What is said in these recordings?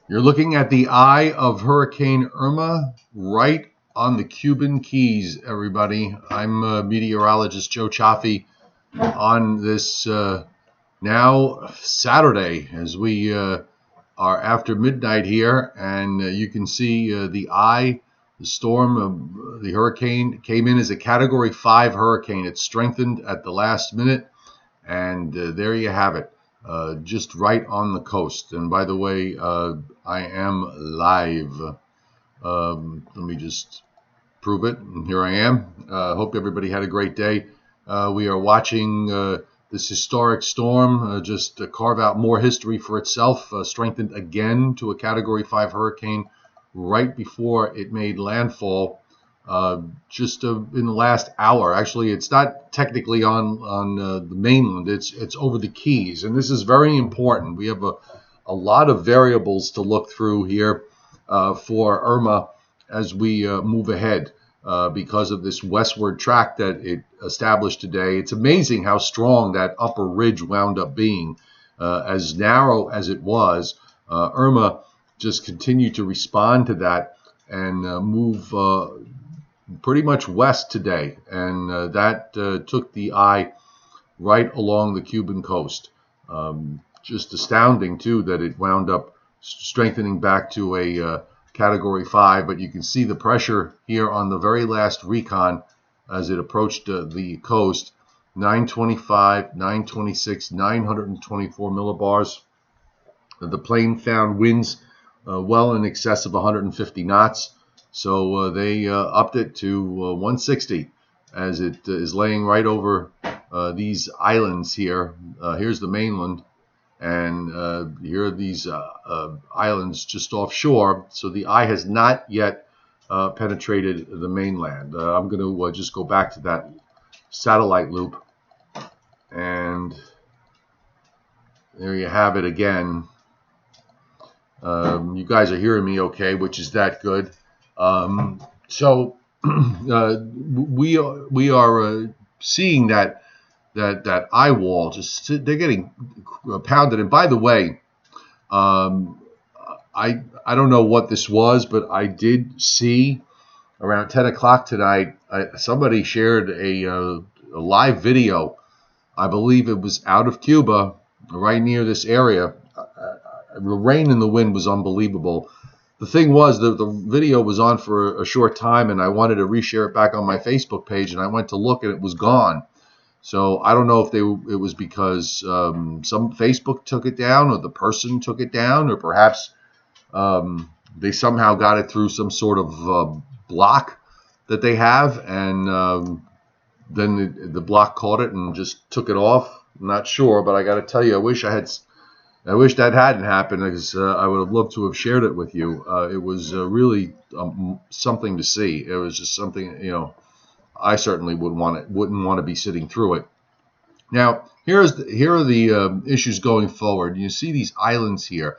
You're looking at the eye of Hurricane Irma right on the Cuban Keys, everybody. I'm meteorologist Joe Cioffi on this now Saturday as we are after midnight here, and you can see the eye, the storm, the hurricane came in as a Category 5 hurricane. It strengthened at the last minute, and there you have it. Just right on the coast. And by the way, I am live. Let me just prove it. And here I am. Hope everybody had a great day. We are watching this historic storm just carve out more history for itself, strengthened again to a Category 5 hurricane right before it made landfall. Just in the last hour. Actually, it's not technically on the mainland. It's over the Keys, and this is very important. We have a lot of variables to look through here for Irma as we move ahead because of this westward track that it established today. It's amazing how strong that upper ridge wound up being. As narrow as it was, Irma just continued to respond to that and move pretty much west today, and that took the eye right along the Cuban coast. Just astounding, too, that it wound up strengthening back to a Category 5, but you can see the pressure here on the very last recon as it approached the coast. 925, 926, 924 millibars. The plane found winds well in excess of 150 knots. So they upped it to 160 as it is laying right over these islands here. Here's the mainland, and here are these islands just offshore. So the eye has not yet penetrated the mainland. I'm going to just go back to that satellite loop, and there you have it again. You guys are hearing me okay, which is that good. So we are seeing that eye wall just they're getting pounded. And by the way, I don't know what this was, but I did see around 10 o'clock tonight. Somebody shared a live video. I believe it was out of Cuba, right near this area. The rain and the wind was unbelievable. The thing was, the video was on for a short time, and I wanted to reshare it back on my Facebook page, and I went to look, and it was gone. So I don't know if it was because some Facebook took it down, or the person took it down, or perhaps they somehow got it through some sort of block that they have, and then the block caught it and just took it off. I'm not sure, but I got to tell you, I wish that hadn't happened, because I would have loved to have shared it with you. It was really something to see. It was just something, I certainly wouldn't want to be sitting through it. Now, here are the issues going forward. You see these islands here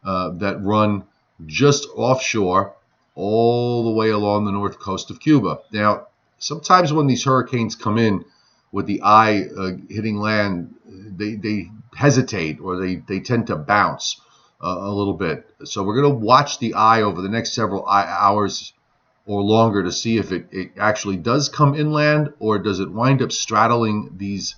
that run just offshore all the way along the north coast of Cuba. Now, sometimes when these hurricanes come in with the eye hitting land, they hesitate, or they tend to bounce a little bit. So we're going to watch the eye over the next several hours or longer to see if it actually does come inland, or does it wind up straddling these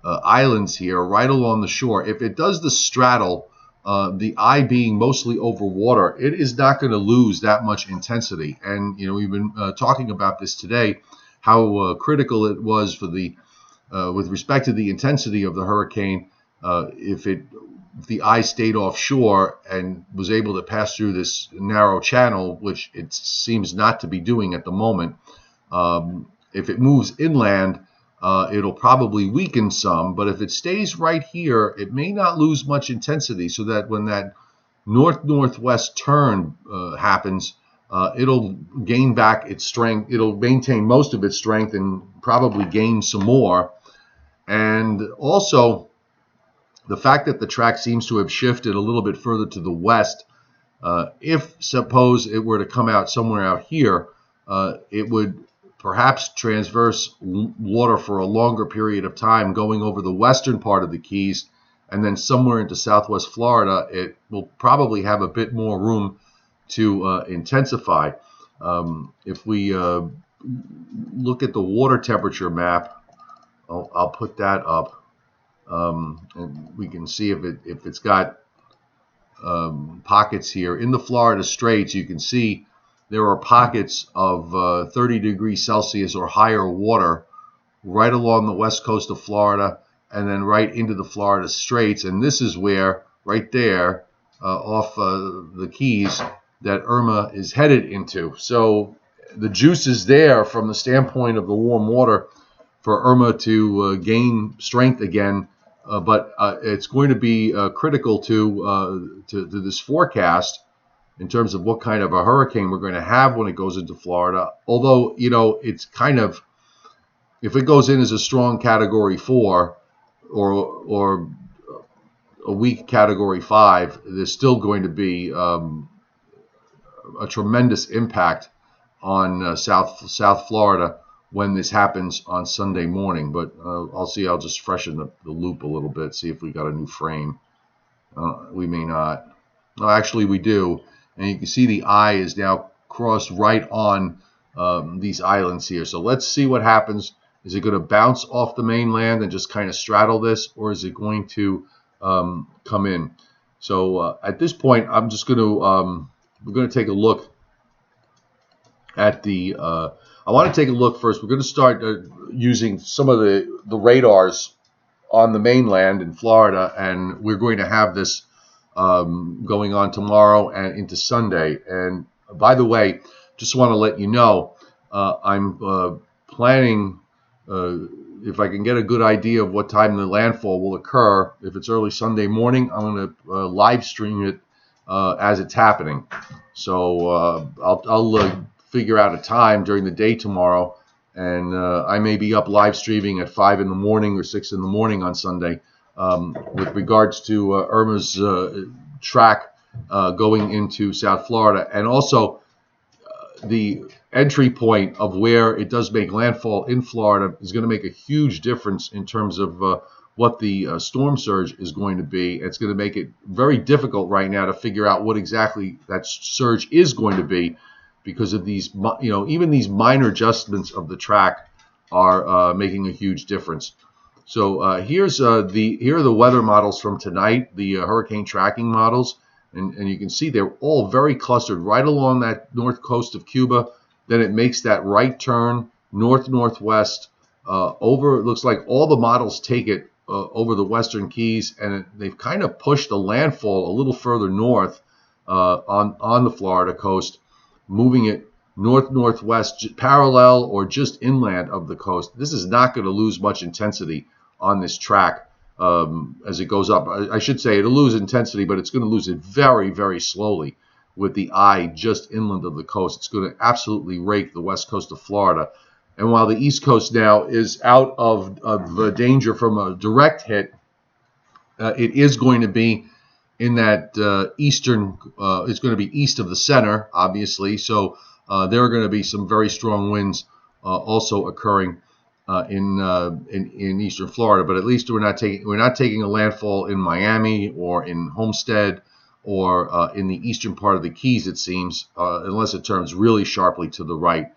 islands here right along the shore. If it does the straddle, the eye being mostly over water, it is not going to lose that much intensity. And we've been talking about this today, how critical it was for the with respect to the intensity of the hurricane. If the eye stayed offshore and was able to pass through this narrow channel, which it seems not to be doing at the moment, if it moves inland, it'll probably weaken some. But if it stays right here, it may not lose much intensity, so that when that north-northwest turn happens, it'll gain back its strength. It'll maintain most of its strength and probably gain some more. And also, the fact that the track seems to have shifted a little bit further to the west, if suppose it were to come out somewhere out here, it would perhaps transverse water for a longer period of time, going over the western part of the Keys and then somewhere into southwest Florida, it will probably have a bit more room to intensify. If we look at the water temperature map, I'll put that up, and we can see if it's got pockets here. In the Florida Straits, you can see there are pockets of 30 degrees Celsius or higher water right along the west coast of Florida and then right into the Florida Straits. And this is where, right there, off the Keys, that Irma is headed into. So the juice is there from the standpoint of the warm water for Irma to gain strength again. But it's going to be critical to this forecast in terms of what kind of a hurricane we're going to have when it goes into Florida. Although, it's kind of, if it goes in as a strong Category 4 or a weak Category 5, there's still going to be a tremendous impact on South Florida when this happens on Sunday morning. But I'll just freshen the loop a little bit, see if we got a new frame. We may not. No, actually we do. And you can see the eye is now crossed right on these islands here. So let's see what happens. Is it going to bounce off the mainland and just kind of straddle this, or is it going to come in? So at this point, I'm just going to we're going to take a look at the. I want to take a look first. We're going to start using some of the radars on the mainland in Florida, and we're going to have this going on tomorrow and into Sunday. And by the way, just want to let you know, I'm planning, if I can get a good idea of what time the landfall will occur, if it's early Sunday morning, I'm going to live stream it as it's happening. So I'll figure out a time during the day tomorrow, and I may be up live streaming at 5 in the morning or 6 in the morning on Sunday with regards to Irma's track going into South Florida, and also the entry point of where it does make landfall in Florida is going to make a huge difference in terms of what the storm surge is going to be. It's going to make it very difficult right now to figure out what exactly that surge is going to be, because of these, even these minor adjustments of the track are making a huge difference. So here are the weather models from tonight, the hurricane tracking models, and you can see they're all very clustered right along that north coast of Cuba. Then it makes that right turn northwest over. It looks like all the models take it over the Western Keys, and they've kind of pushed the landfall a little further north on the Florida coast, moving it northwest, parallel or just inland of the coast. This is not going to lose much intensity on this track as it goes up. I should say it'll lose intensity, but it's going to lose it very, very slowly with the eye just inland of the coast. It's going to absolutely rake the west coast of Florida. And while the east coast now is out of danger from a direct hit, it is going to be in that eastern, it's going to be east of the center, obviously. So there are going to be some very strong winds also occurring in eastern Florida. But at least we're not taking a landfall in Miami or in Homestead or in the eastern part of the Keys, it seems, unless it turns really sharply to the right.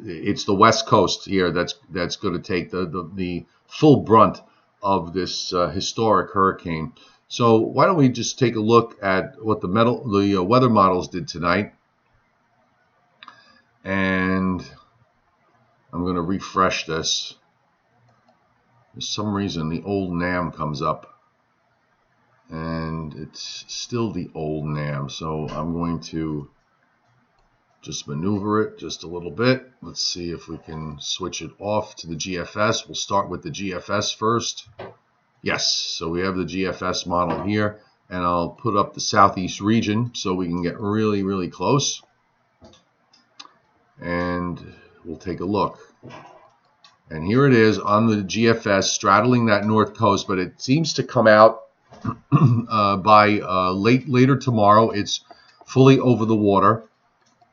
It's the west coast here that's going to take the full brunt of this historic hurricane. So why don't we just take a look at what the weather models did tonight. And I'm going to refresh this. For some reason, the old NAM comes up. And it's still the old NAM. So I'm going to just maneuver it just a little bit. Let's see if we can switch it off to the GFS. We'll start with the GFS first. Yes, so we have the GFS model here, and I'll put up the southeast region so we can get really, really close. And we'll take a look. And here it is on the GFS straddling that north coast, but it seems to come out by later tomorrow. It's fully over the water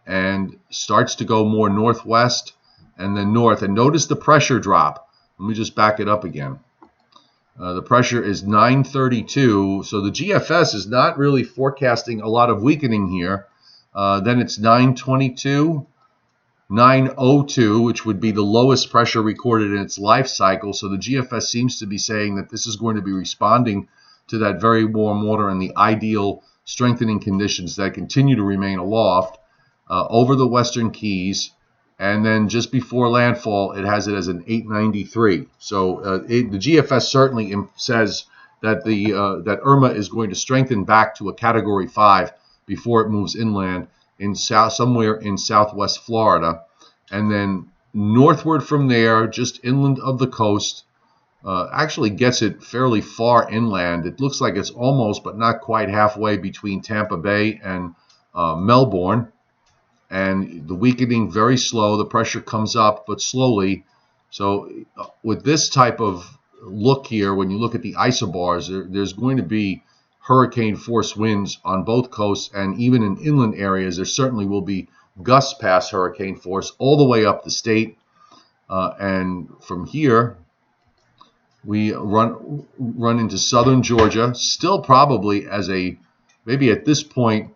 and starts to go more northwest and then north. And notice the pressure drop. Let me just back it up again. The pressure is 932, so the GFS is not really forecasting a lot of weakening here. Then it's 922, 902, which would be the lowest pressure recorded in its life cycle. So the GFS seems to be saying that this is going to be responding to that very warm water and the ideal strengthening conditions that continue to remain aloft over the Western Keys. And then just before landfall, it has it as an 893. So the GFS certainly says that that Irma is going to strengthen back to a Category 5 before it moves inland somewhere in southwest Florida. And then northward from there, just inland of the coast, actually gets it fairly far inland. It looks like it's almost, but not quite halfway between Tampa Bay and Melbourne. And the weakening very slow. The pressure comes up, but slowly. So with this type of look here, when you look at the isobars, there's going to be hurricane force winds on both coasts, and even in inland areas, there certainly will be gusts past hurricane force all the way up the state. And from here, we run into southern Georgia, still probably as maybe at this point,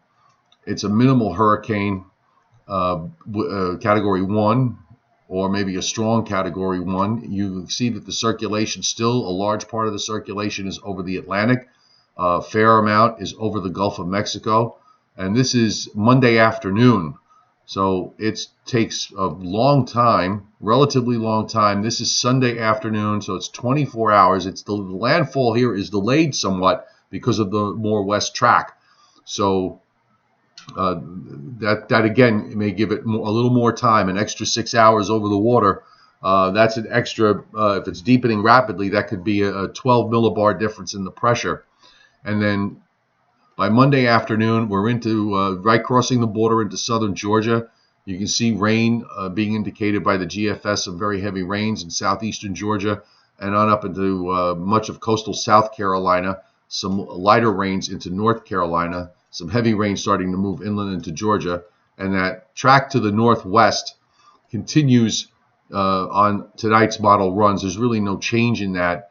it's a minimal hurricane, Category 1, or maybe a strong Category 1. You see that the circulation, still a large part of the circulation is over the Atlantic. A fair amount is over the Gulf of Mexico. And this is Monday afternoon. So it takes a long time, relatively long time. This is Sunday afternoon, so it's 24 hours. The landfall here is delayed somewhat because of the more west track. So that again may give it a little more time, an extra 6 hours over the water. That's an extra, if it's deepening rapidly, that could be a 12 millibar difference in the pressure. And then by Monday afternoon, we're into right crossing the border into southern Georgia. You can see rain being indicated by the GFS, some very heavy rains in southeastern Georgia and on up into much of coastal South Carolina, some lighter rains into North Carolina, some heavy rain starting to move inland into Georgia. And that track to the northwest continues on tonight's model runs. There's really no change in that.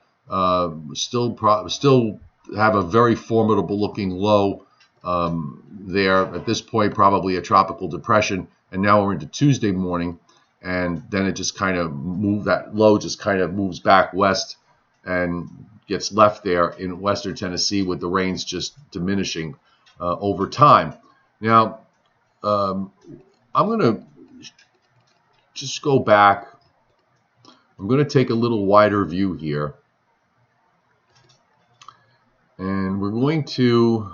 Still have a very formidable looking low there. At this point, probably a tropical depression. And now we're into Tuesday morning. And then it just kind of that low just kind of moves back west and gets left there in western Tennessee, with the rains just diminishing over time. Now, I'm going to just go back. I'm going to take a little wider view here. And we're going to,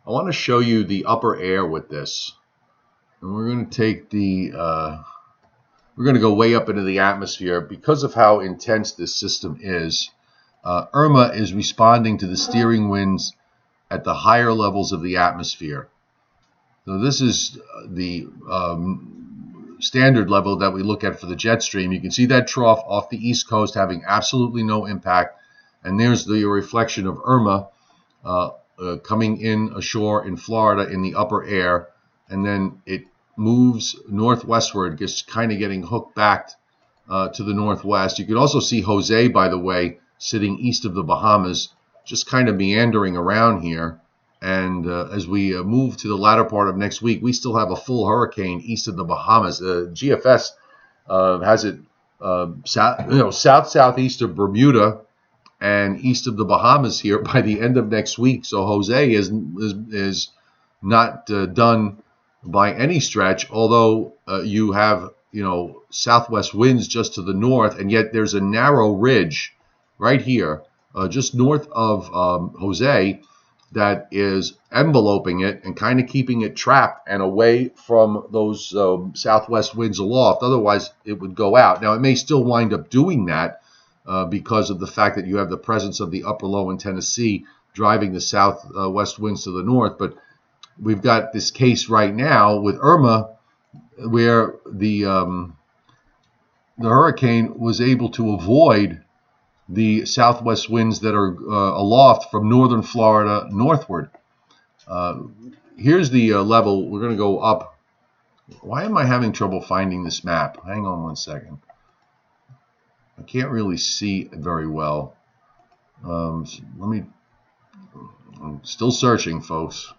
I want to show you the upper air with this. And we're going to take we're going to go way up into the atmosphere because of how intense this system is. Irma is responding to the steering winds at the higher levels of the atmosphere. So this is the standard level that we look at for the jet stream. You can see that trough off the east coast having absolutely no impact. And there's the reflection of Irma coming in ashore in Florida in the upper air. And then it moves northwestward, just kind of getting hooked back to the northwest. You can also see Jose, by the way, sitting east of the Bahamas, just kind of meandering around here. And as we move to the latter part of next week, we still have a full hurricane east of the Bahamas. GFS has it southeast of Bermuda and east of the Bahamas here by the end of next week. So Jose is not done by any stretch, although you have southwest winds just to the north, and yet there's a narrow ridge right here just north of Jose that is enveloping it and kind of keeping it trapped and away from those southwest winds aloft. Otherwise, it would go out. Now, it may still wind up doing that because of the fact that you have the presence of the upper low in Tennessee driving the southwest winds to the north. But we've got this case right now with Irma where the hurricane was able to avoid the southwest winds that are aloft from northern Florida northward. Here's the level. We're going to go up. Why am I having trouble finding this map? Hang on one second. I can't really see very well. I'm still searching, folks.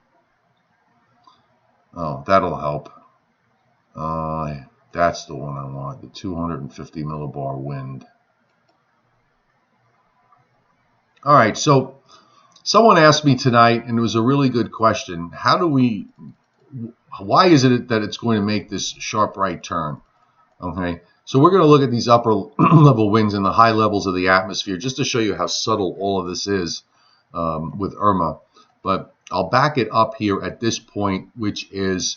Oh, that'll help. That's the one I want, the 250 millibar wind. All right, so someone asked me tonight, and it was a really good question. Why is it that it's going to make this sharp right turn? Okay, so we're going to look at these upper level winds and the high levels of the atmosphere just to show you how subtle all of this is with Irma. But I'll back it up here at this point, which is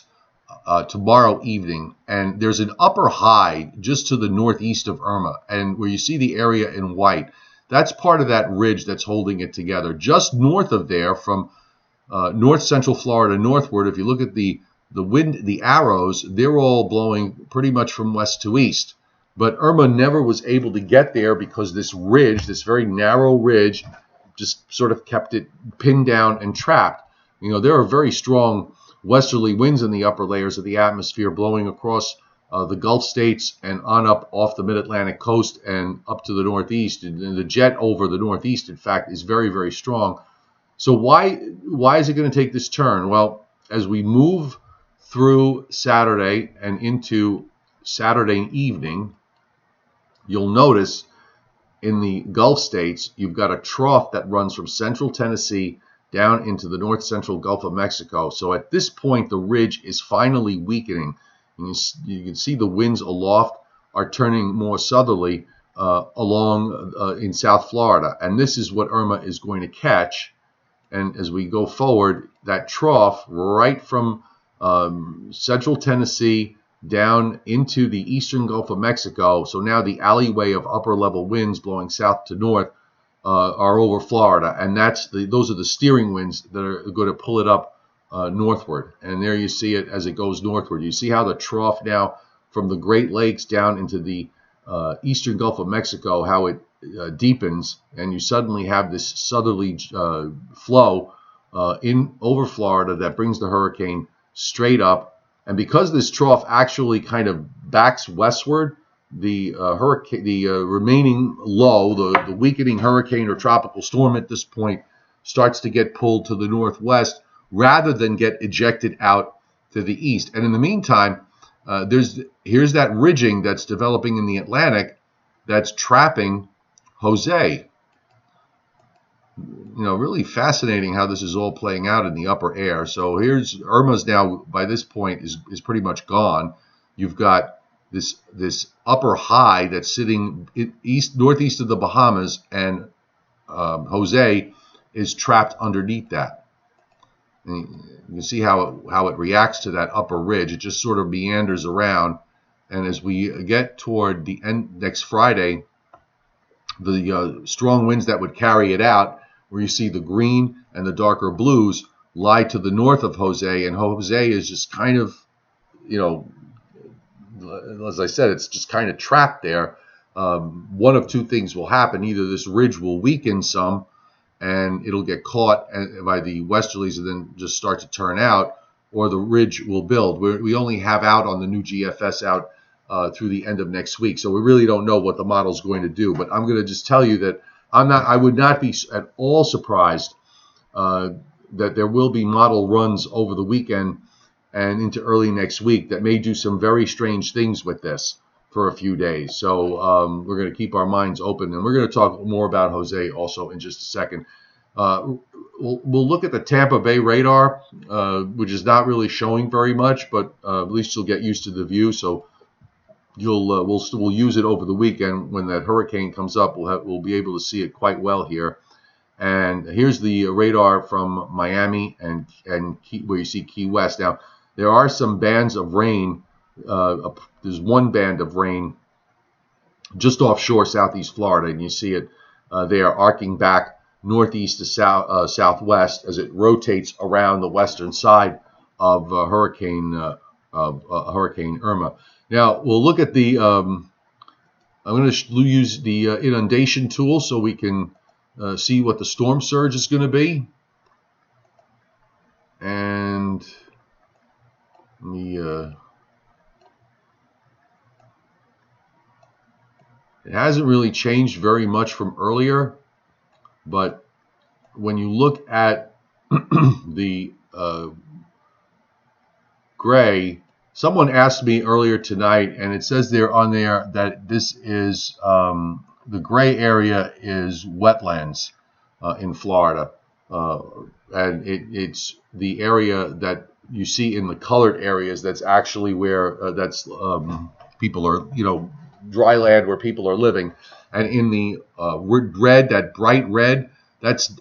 tomorrow evening. And there's an upper high just to the northeast of Irma, and where you see the area in white, that's part of that ridge that's holding it together. Just north of there, from north central Florida northward, if you look at the wind, the arrows, they're all blowing pretty much from west to east. But Irma never was able to get there because this ridge, this very narrow ridge, just sort of kept it pinned down and trapped. You know, there are very strong westerly winds in the upper layers of the atmosphere blowing across the Gulf states and on up off the mid-Atlantic coast and up to the northeast. And the jet over the northeast, in fact, is very, very strong. So why is it going to take this turn? Well, as we move through Saturday and into Saturday evening, you'll notice in the Gulf states, you've got a trough that runs from central Tennessee down into the north central Gulf of Mexico. So at this point, the ridge is finally weakening. You can see the winds aloft are turning more southerly along in South Florida. And this is what Irma is going to catch. And as we go forward, that trough right from central Tennessee down into the eastern Gulf of Mexico. So now the alleyway of upper level winds blowing south to north are over Florida, and those are the steering winds that are going to pull it up northward. And there you see it as it goes northward. You see how the trough now from the Great Lakes down into the eastern Gulf of Mexico, how it deepens, and you suddenly have this southerly flow in over Florida that brings the hurricane straight up. And because this trough actually kind of backs westward, the remaining low, the weakening hurricane or tropical storm at this point, starts to get pulled to the northwest rather than get ejected out to the east. And in the meantime, here's that ridging that's developing in the Atlantic that's trapping Jose. You know, really fascinating how this is all playing out in the upper air. So here's Irma's now, by this point, is pretty much gone. You've got this upper high that's sitting northeast of the Bahamas, and Jose is trapped underneath that. And you can see how it reacts to that upper ridge. It just sort of meanders around, and as we get toward the end next Friday, the strong winds that would carry it out, where you see the green and the darker blues, lie to the north of Jose, and Jose is just kind of, you know, as I said, it's just kind of trapped there. One of two things will happen. Either this ridge will weaken some and it'll get caught by the westerlies and then just start to turn out, or the ridge will build. We only have out on the new GFS out through the end of next week, so we really don't know what the model's going to do. But I'm going to just tell you that I would not be at all surprised that there will be model runs over the weekend and into early next week that may do some very strange things with this for a few days. So we're going to keep our minds open, and we're going to talk more about Jose also in just a second. We'll look at the Tampa Bay radar, which is not really showing very much, but at least you'll get used to the view. So we'll use it over the weekend when that hurricane comes up. We'll be able to see it quite well here. And here's the radar from Miami and where you see Key West. Now, there are some bands of rain. There's one band of rain just offshore southeast Florida, and you see it there arcing back northeast to southwest as it rotates around the western side of Hurricane Irma. Now, we'll look at the, I'm going to use the inundation tool so we can see what the storm surge is going to be. And it hasn't really changed very much from earlier. But when you look at the gray, someone asked me earlier tonight, and it says there on there that this is the gray area is wetlands in Florida, and it's the area that you see in the colored areas. That's actually where that's people are, dry land where people are living, and in the red, that bright red, that's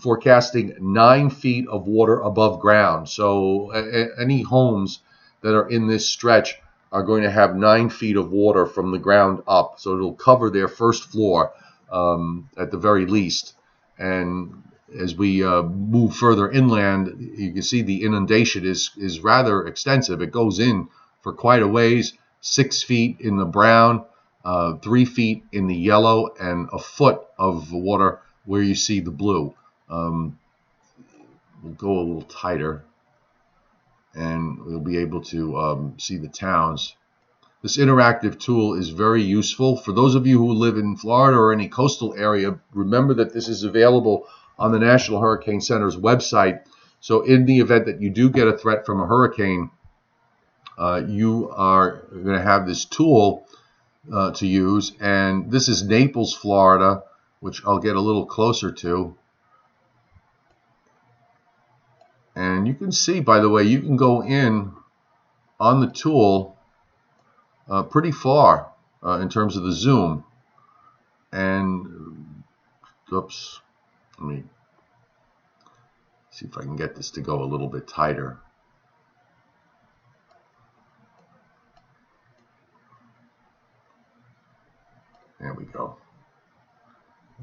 forecasting 9 feet of water above ground. So any homes that are in this stretch are going to have 9 feet of water from the ground up. So it'll cover their first floor at the very least. And as we move further inland, you can see the inundation is rather extensive. It goes in for quite a ways, 6 feet in the brown, 3 feet in the yellow, and a foot of water where you see the blue. We'll go a little tighter, and we'll be able to see the towns. This interactive tool is very useful. For those of you who live in Florida or any coastal area, remember that this is available on the National Hurricane Center's website. So in the event that you do get a threat from a hurricane, you are going to have this tool to use. And this is Naples, Florida, which I'll get a little closer to. And you can see, by the way, you can go in on the tool pretty far in terms of the zoom. And, oops, let me see if I can get this to go a little bit tighter. There we go.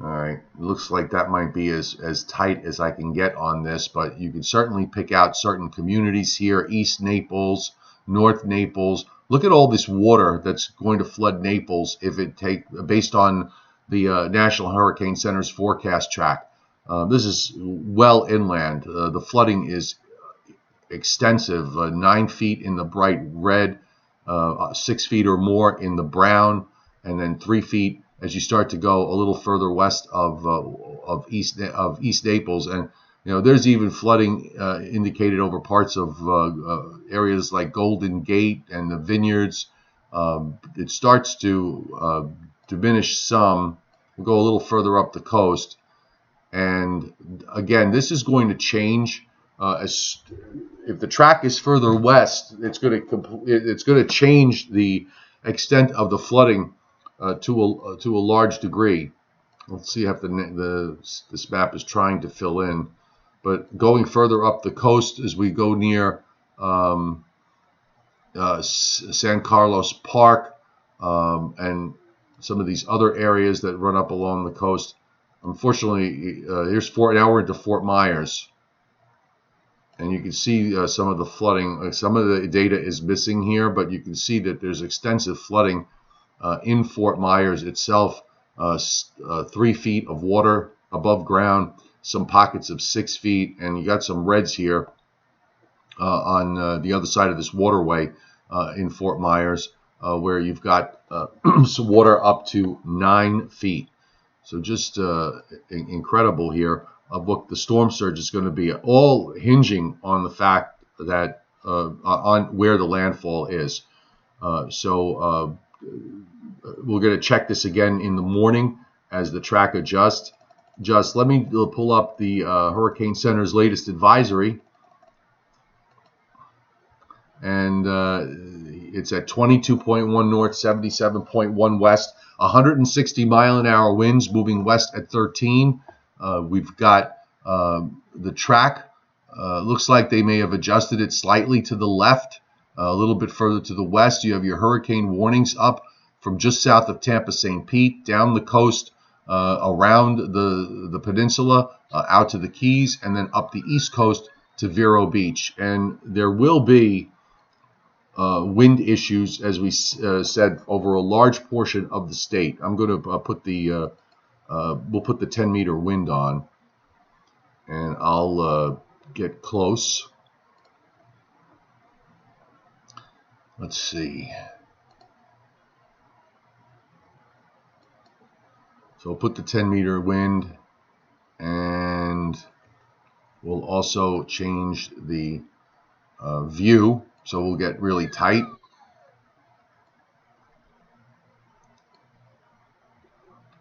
All right, looks like that might be as tight as I can get on this, but you can certainly pick out certain communities here: East Naples, North Naples. Look at all this water that's going to flood Naples if it based on the National Hurricane Center's forecast track. This is well inland. The flooding is extensive, 9 feet in the bright red, 6 feet or more in the brown, and then 3 feet as you start to go a little further west of East Naples. And there's even flooding indicated over parts of areas like Golden Gate and the vineyards. It starts to diminish some. We'll go a little further up the coast, and again, this is going to change. If the track is further west, it's going to change the extent of the flooding to a large degree. Let's see if this map is trying to fill in. But going further up the coast, as we go near San Carlos Park and some of these other areas that run up along the coast, unfortunately, now we're into Fort Myers. And you can see some of the flooding. Some of the data is missing here, but you can see that there's extensive flooding in Fort Myers itself. 3 feet of water above ground, some pockets of 6 feet, and you got some reds here on the other side of this waterway in Fort Myers, where you've got some water up to 9 feet. So just incredible here of what the storm surge is going to be, all hinging on the fact that on where the landfall is. So we're going to check this again in the morning as the track adjusts. Just let me pull up the Hurricane Center's latest advisory. And it's at 22.1 north, 77.1 west, 160 mile an hour winds moving west at 13. We've got the track. Looks like they may have adjusted it slightly to the left, a little bit further to the west. You have your hurricane warnings up from just south of Tampa, St. Pete, down the coast, around the peninsula, out to the Keys, and then up the east coast to Vero Beach. And there will be wind issues, as we said, over a large portion of the state. I'm going to put the we'll put the 10-meter wind on, and I'll get close. Let's see. So I'll put the 10-meter wind, And we'll also change the view, so we'll get really tight.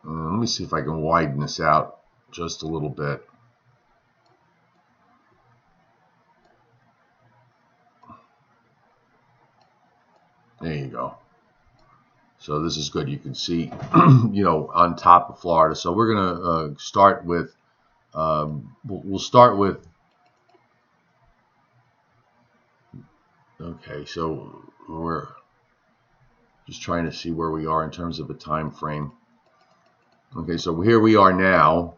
Let me see if I can widen this out just a little bit. There you go. So this is good. You can see, on top of Florida. So we're going to start with, we'll start with, okay, so we're just trying to see where we are in terms of a time frame. Okay, so here we are now,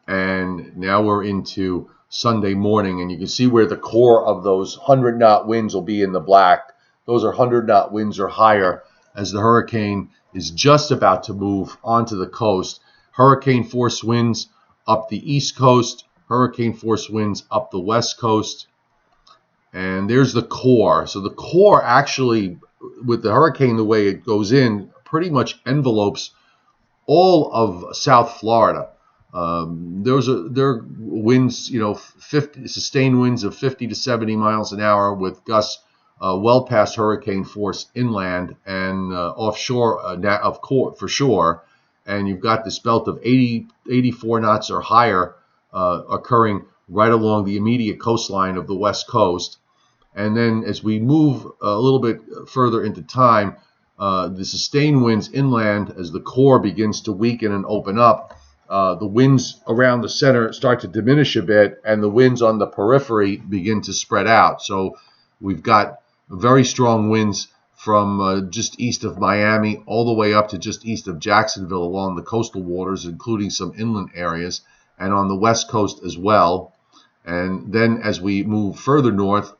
and now we're into Sunday morning, and you can see where the core of those 100-knot winds will be in the black. Those are 100-knot winds or higher as the hurricane is just about to move onto the coast. Hurricane force winds up the east coast, hurricane force winds up the west coast, and there's the core. So the core actually, with the hurricane the way it goes in, pretty much envelopes all of South Florida. There are winds, 50 sustained winds of 50 to 70 miles an hour with gusts well past hurricane force inland and offshore, for sure. And you've got this belt of 84 knots or higher occurring right along the immediate coastline of the west coast. And then as we move a little bit further into time, the sustained winds inland, as the core begins to weaken and open up, the winds around the center start to diminish a bit, and the winds on the periphery begin to spread out. So we've got very strong winds from just east of Miami all the way up to just east of Jacksonville along the coastal waters, including some inland areas, and on the west coast as well. And then as we move further north,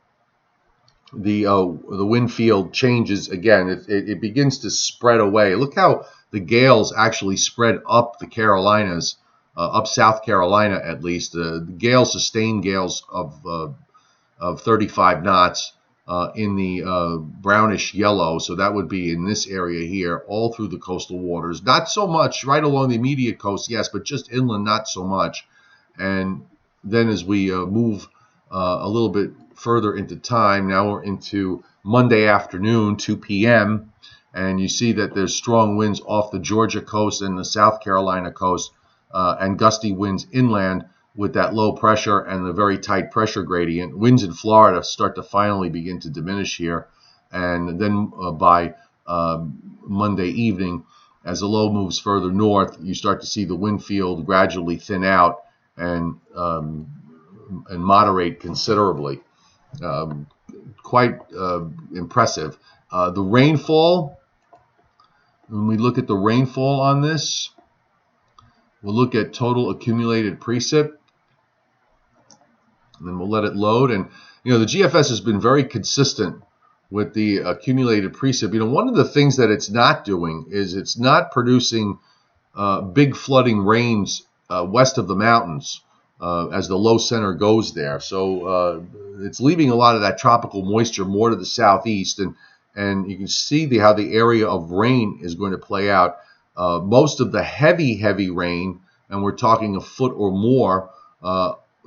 the wind field changes again. It begins to spread away. Look how the gales actually spread up the Carolinas, up South Carolina at least. The gales, sustained gales of 35 knots in the brownish yellow. So that would be in this area here, all through the coastal waters. Not so much right along the immediate coast, yes, but just inland, not so much. And then as we move a little bit further into time, now we're into Monday afternoon, 2 p.m., and you see that there's strong winds off the Georgia coast and the South Carolina coast, and gusty winds inland with that low pressure and the very tight pressure gradient. Winds in Florida start to finally begin to diminish here, and then by Monday evening, as the low moves further north, you start to see the wind field gradually thin out and moderate considerably. Quite impressive. The rainfall, when we look at the rainfall on this, we'll look at total accumulated precip, and then we'll let it load. And the GFS has been very consistent with the accumulated precip. One of the things that it's not doing is it's not producing big flooding rains west of the mountains as the low center goes there. So it's leaving a lot of that tropical moisture more to the southeast, and you can see how the area of rain is going to play out. Most of the heavy rain, and we're talking a foot or more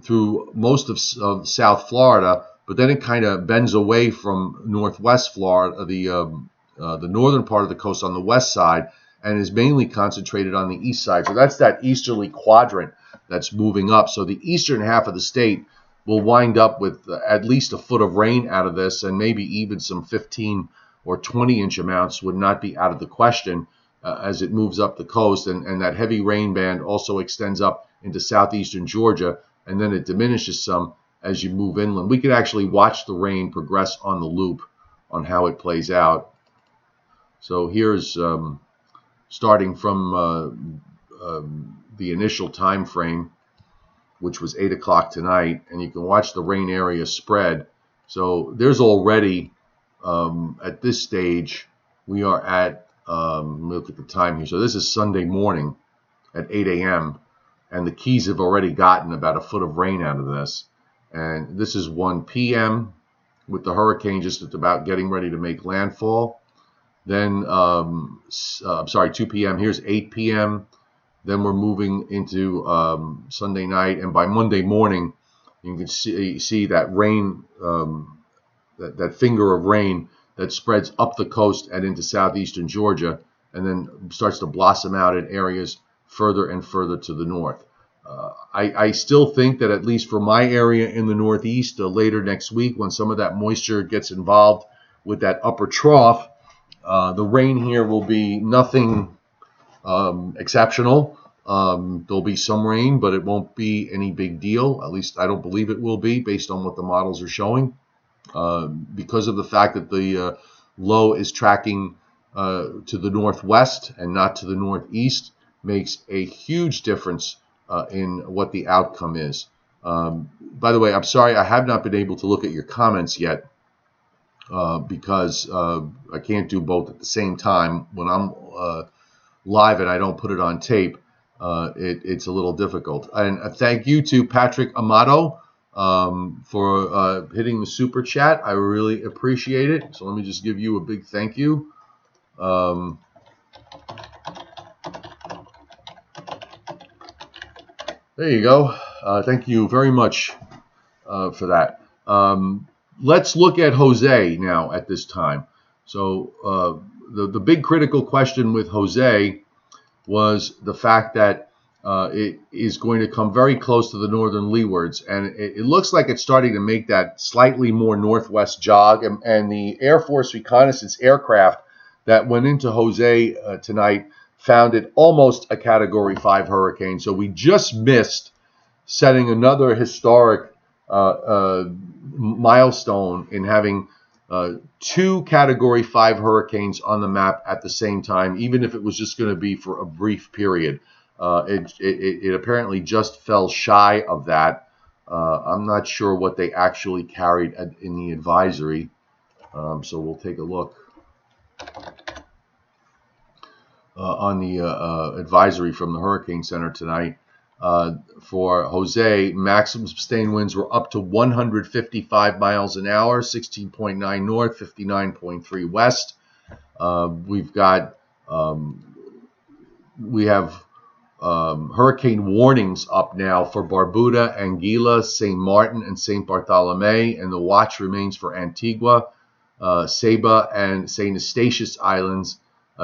through most of South Florida, but then it kind of bends away from northwest Florida, the northern part of the coast on the west side, and is mainly concentrated on the east side. So that's that easterly quadrant that's moving up. So the eastern half of the state will wind up with at least a foot of rain out of this, and maybe even some 15 or 20 inch amounts would not be out of the question as it moves up the coast. And that heavy rain band also extends up into southeastern Georgia, and then it diminishes some as you move inland. We could actually watch the rain progress on the loop on how it plays out. So here's starting from the initial time frame, which was 8 o'clock tonight, and you can watch the rain area spread. So there's already, at this stage, we are at, look at the time here. So this is Sunday morning at 8 a.m., and the Keys have already gotten about a foot of rain out of this. And this is 1 p.m. with the hurricane just about getting ready to make landfall. Then, 2 p.m. Here's 8 p.m., Then we're moving into Sunday night, and by Monday morning, you can see that rain, that finger of rain that spreads up the coast and into southeastern Georgia, and then starts to blossom out in areas further and further to the north. I still think that at least for my area in the Northeast, later next week, when some of that moisture gets involved with that upper trough, the rain here will be nothing exceptional. There'll be some rain, but it won't be any big deal. At least I don't believe it will be, based on what the models are showing, because of the fact that the low is tracking to the northwest and not to the northeast, makes a huge difference in what the outcome is. By the way, I'm sorry I have not been able to look at your comments yet, because I can't do both at the same time. When I'm live and I don't put it on tape, it's a little difficult. And thank you to Patrick Amato for hitting the super chat. I really appreciate it. So let me just give you a big thank you. There you go. Thank you very much for that. Let's look at Jose now at this time. So the big critical question with Jose was the fact that it is going to come very close to the northern leewards, and it looks like it's starting to make that slightly more northwest jog. And the Air Force reconnaissance aircraft that went into Jose tonight found it almost a Category 5 hurricane. So we just missed setting another historic milestone in having two Category 5 hurricanes on the map at the same time, even if it was just going to be for a brief period. It apparently just fell shy of that. I'm not sure what they actually carried in the advisory, so we'll take a look on the advisory from the Hurricane Center tonight. For Jose, maximum sustained winds were up to 155 miles an hour, 16.9 north, 59.3 west. We have hurricane warnings up now for Barbuda, Anguilla, St. Martin, and St. Bartholomew, and the watch remains for Antigua, Ceiba, and St. Eustatius Islands.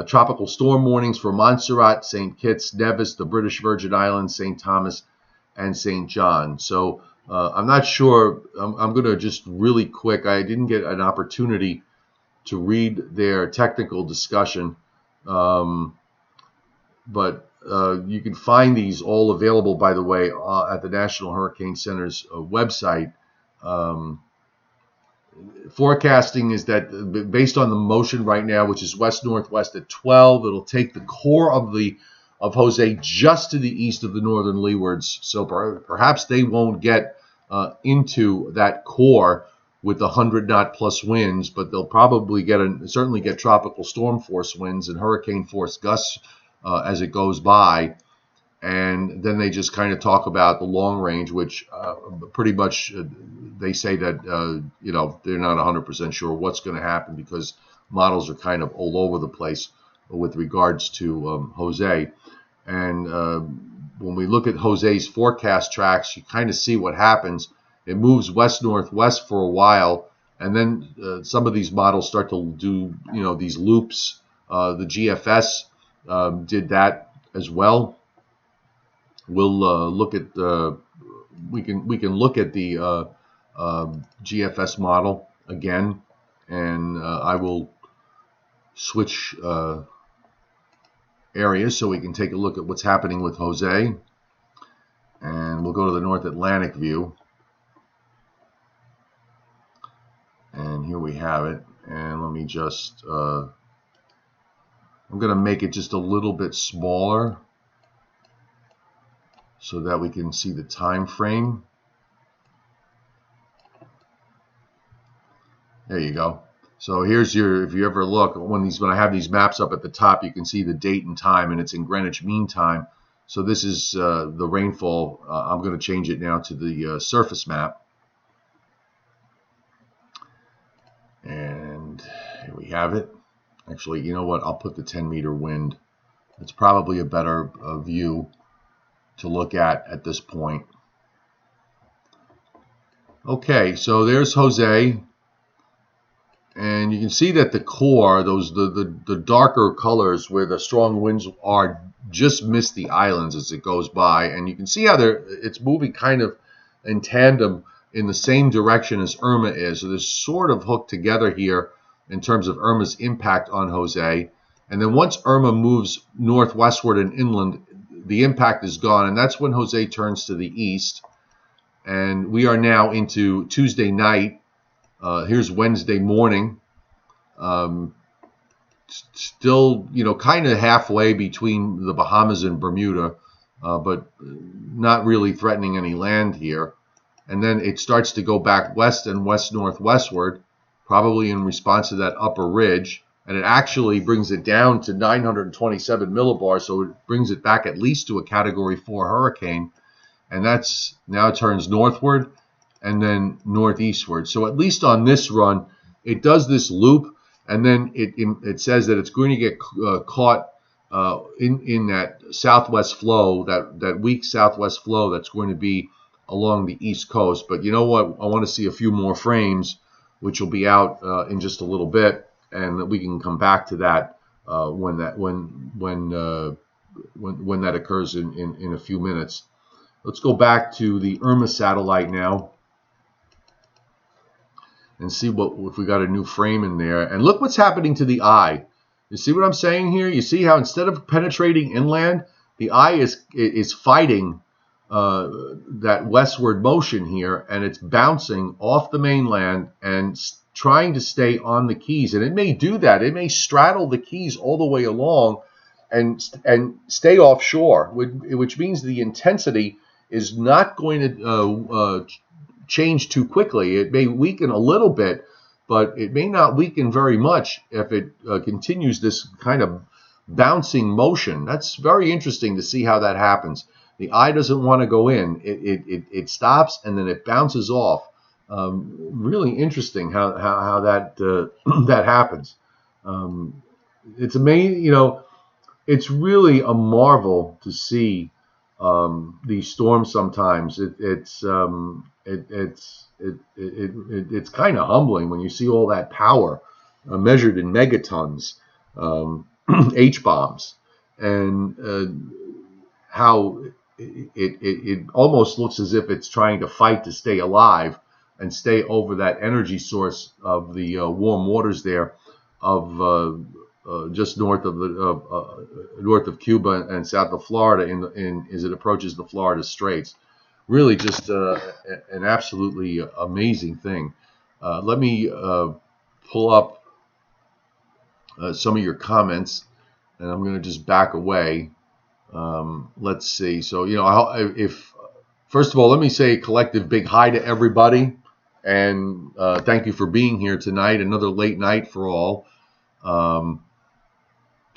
Tropical storm warnings for Montserrat, St. Kitts, Nevis, the British Virgin Islands, St. Thomas, and St. John. So I'm not sure. I'm going to just really quick. I didn't get an opportunity to read their technical discussion, but you can find these all available, by the way, at the National Hurricane Center's website. Forecasting is that based on the motion right now, which is west-northwest at 12, it'll take the core of Jose just to the east of the northern leewards. So perhaps they won't get into that core with the 100-knot plus winds, but they'll probably certainly get tropical storm force winds and hurricane force gusts as it goes by. And then they just kind of talk about the long range, which pretty much they say that they're not 100% sure what's going to happen, because models are kind of all over the place with regards to Jose. And when we look at Jose's forecast tracks, you kind of see what happens. It moves west-northwest for a while, and then some of these models start to do these loops. The GFS did that as well. We'll look at we can look at the GFS model again, and I will switch areas so we can take a look at what's happening with Jose, and we'll go to the North Atlantic view, and here we have it. And let me just I'm going to make it just a little bit smaller so that we can see the time frame. There you go. So here's if you ever look, when I have these maps up at the top, you can see the date and time, and it's in Greenwich Mean Time. So this is the rainfall. I'm going to change it now to the surface map. And here we have it. Actually, you know what? I'll put the 10-meter wind It's probably a better view to look at this point. Okay, so there's Jose. And you can see that the core, the darker colors where the strong winds are, just miss the islands as it goes by. And you can see how it's moving kind of in tandem in the same direction as Irma is. So they're sort of hooked together here in terms of Irma's impact on Jose. And then once Irma moves northwestward and inland, the impact is gone. And that's when Jose turns to the east. And we are now into Tuesday night. Here's Wednesday morning. Still, kind of halfway between the Bahamas and Bermuda, but not really threatening any land here. And then it starts to go back west and west-northwestward, probably in response to that upper ridge. And it actually brings it down to 927 millibars, so it brings it back at least to a Category 4 hurricane. And that's now turns northward and then northeastward. So at least on this run, it does this loop, and then it says that it's going to get caught in that southwest flow, that weak southwest flow that's going to be along the east coast. But you know what? I want to see a few more frames, which will be out in just a little bit, and we can come back to that when that occurs in a few minutes. Let's go back to the Irma satellite now and see if we got a new frame in there. And look what's happening to the eye. You see what I'm saying here? You see how instead of penetrating inland, the eye is fighting that westward motion here, and it's bouncing off the mainland and trying to stay on the Keys. And it may do that. It may straddle the Keys all the way along and stay offshore, which means the intensity is not going to change too quickly. It may weaken a little bit, but it may not weaken very much if it continues this kind of bouncing motion. That's very interesting to see how that happens. The eye doesn't want to go in. It stops and then it bounces off. Really interesting how that that happens. It's amazing. It's really a marvel to see these storms sometimes. It's kind of humbling when you see all that power measured in megatons, H-bombs, and how it almost looks as if it's trying to fight to stay alive and stay over that energy source of the warm waters there of just north of Cuba and south of Florida as it approaches the Florida Straits. Really just an absolutely amazing thing. Let me pull up some of your comments, and I'm going to just back away. Let's see. So, if first of all, let me say a collective big hi to everybody, and thank you for being here tonight. Another late night for all.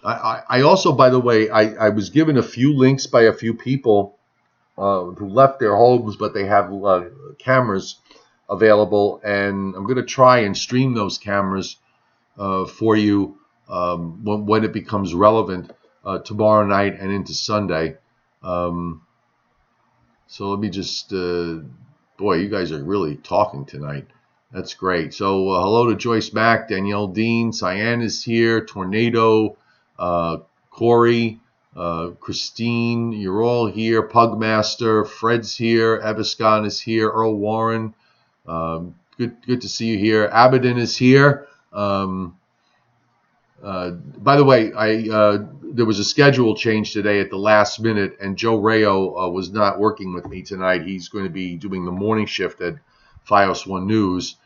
I also, by the way, I was given a few links by a few people who left their homes, but they have cameras available, and I'm going to try and stream those cameras for you when it becomes relevant tomorrow night and into Sunday. So let me just, boy, you guys are really talking tonight. That's great. So hello to Joyce Mack, Danielle Dean, Cyan is here, Tornado, Corey, Christine, you're all here. Pugmaster, Fred's here. Eviscon is here. Earl Warren, good to see you here. Abaddon is here. By the way, there was a schedule change today at the last minute, and Joe Rayo was not working with me tonight. He's going to be doing the morning shift at Fios One News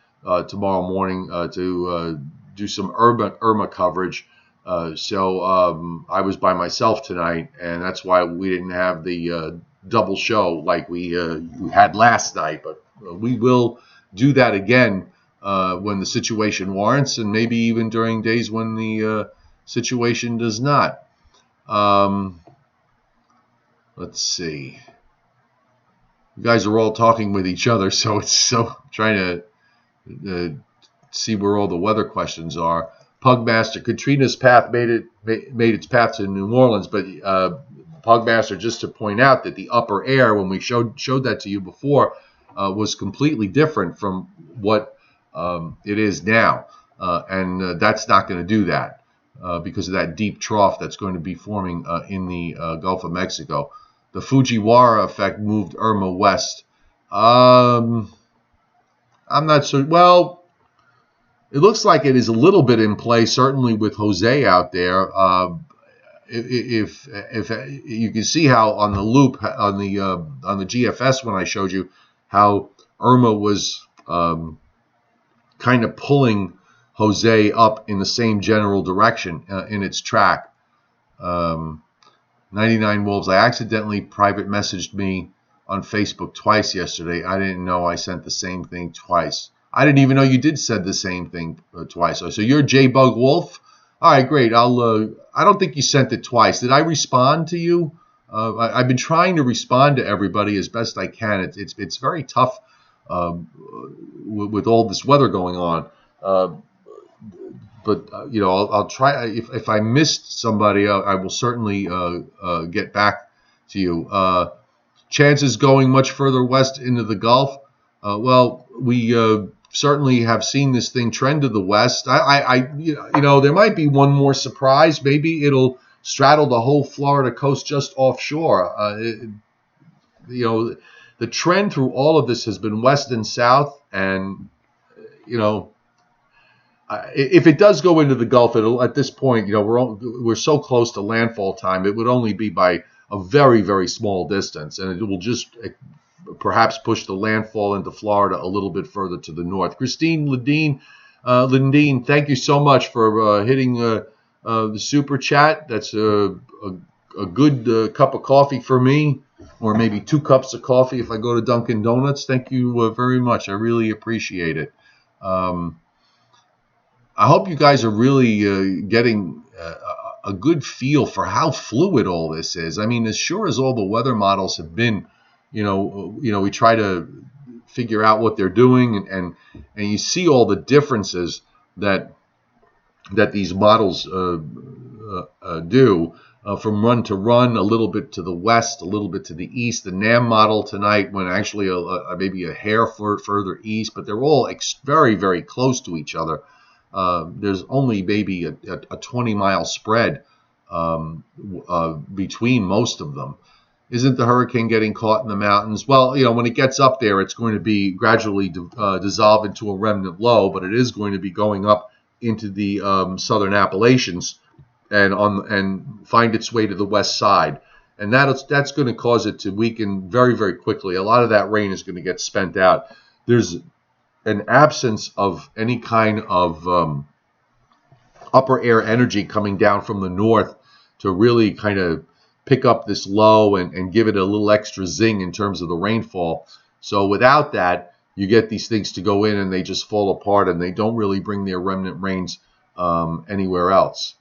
tomorrow morning to do some Irma coverage. So I was by myself tonight, and that's why we didn't have the double show like we had last night. But we will do that again when the situation warrants, and maybe even during days when the situation does not. Let's see. You guys are all talking with each other, so it's so trying to see where all the weather questions are. Pugmaster. Katrina's path made its path to New Orleans, but Pugmaster, just to point out that the upper air, when we showed that to you before, was completely different from what it is now, and that's not going to do that because of that deep trough that's going to be forming in the Gulf of Mexico. The Fujiwara effect moved Irma west. I'm not sure. Well, it looks like it is a little bit in play, certainly with Jose out there. If you can see how on the loop on the GFS when I showed you how Irma was kind of pulling Jose up in the same general direction in its track. 99 Wolves. I accidentally private messaged me on Facebook twice yesterday. I didn't know I sent the same thing twice. I didn't even know you did send the same thing twice. So you're J-Bug Wolf? All right, great. I don't think you sent it twice. Did I respond to you? I've been trying to respond to everybody as best I can. It's very tough with all this weather going on. But I'll try. If I missed somebody, I will certainly get back to you. Chances going much further west into the Gulf. Well, we certainly have seen this thing trend to the west. There might be one more surprise. Maybe it'll straddle the whole Florida coast just offshore. The trend through all of this has been west and south, and if it does go into the Gulf, it'll at this point, we're so close to landfall time, it would only be by a very, very small distance, and it will just perhaps push the landfall into Florida a little bit further to the north. Christine Lindeen, thank you so much for hitting the super chat. That's a good cup of coffee for me, or maybe 2 cups of coffee if I go to Dunkin' Donuts. Thank you very much. I really appreciate it. I hope you guys are really getting a good feel for how fluid all this is. I mean, as sure as all the weather models have been, we try to figure out what they're doing, and you see all the differences that these models do from run to run, a little bit to the west, a little bit to the east. The NAM model tonight went actually maybe a hair further east, but they're all very, very close to each other. There's only maybe a 20-mile spread between most of them. Isn't the hurricane getting caught in the mountains? Well, when it gets up there, it's going to be gradually dissolve into a remnant low, but it is going to be going up into the southern Appalachians and find its way to the west side. And that's going to cause it to weaken very, very quickly. A lot of that rain is going to get spent out. There's an absence of any kind of upper air energy coming down from the north to really kind of pick up this low and give it a little extra zing in terms of the rainfall. So without that, you get these things to go in and they just fall apart, and they don't really bring their remnant rains anywhere else.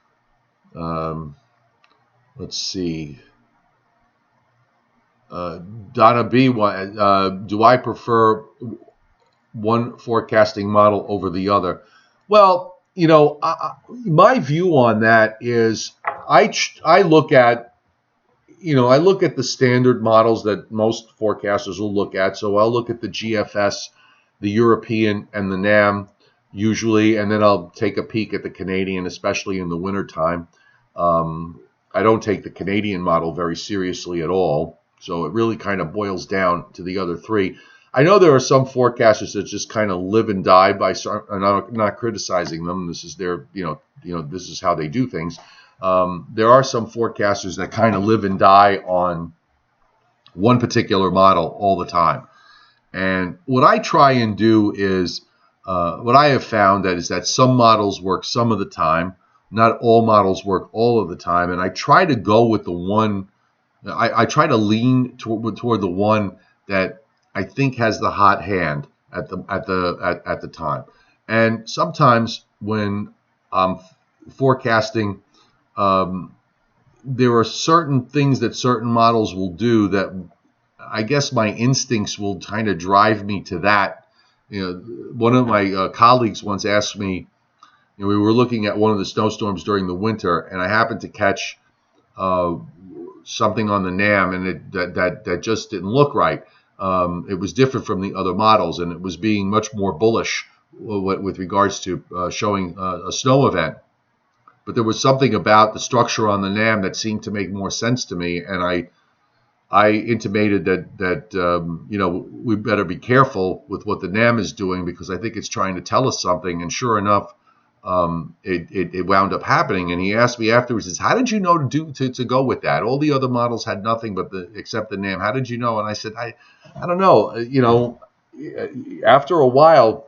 Let's see. Donna B, do I prefer one forecasting model over the other? Well, my view on that is I look at the standard models that most forecasters will look at. So I'll look at the GFS, the European, and the NAM usually, and then I'll take a peek at the Canadian, especially in the wintertime. I don't take the Canadian model very seriously at all. So it really kind of boils down to the other three. I know there are some forecasters that just kind of live and die by, and I'm not criticizing them. This is their, this is how they do things. There are some forecasters that kind of live and die on one particular model all the time. And what I try and do is, what I have found is that some models work some of the time. Not all models work all of the time. And I try to go with the one, I try to lean toward the one that I think has the hot hand at the time. And sometimes when I'm forecasting, there are certain things that certain models will do that I guess my instincts will kind of drive me to that. One of my colleagues once asked me, we were looking at one of the snowstorms during the winter, and I happened to catch something on the NAM, and that just didn't look right. It was different from the other models, and it was being much more bullish with regards to showing a snow event. But there was something about the structure on the NAM that seemed to make more sense to me, and I intimated that we better be careful with what the NAM is doing, because I think it's trying to tell us something. And sure enough, it wound up happening. And he asked me afterwards, "Says, how did you know to go with that? All the other models had nothing except the NAM. How did you know?" And I said, I don't know. After a while,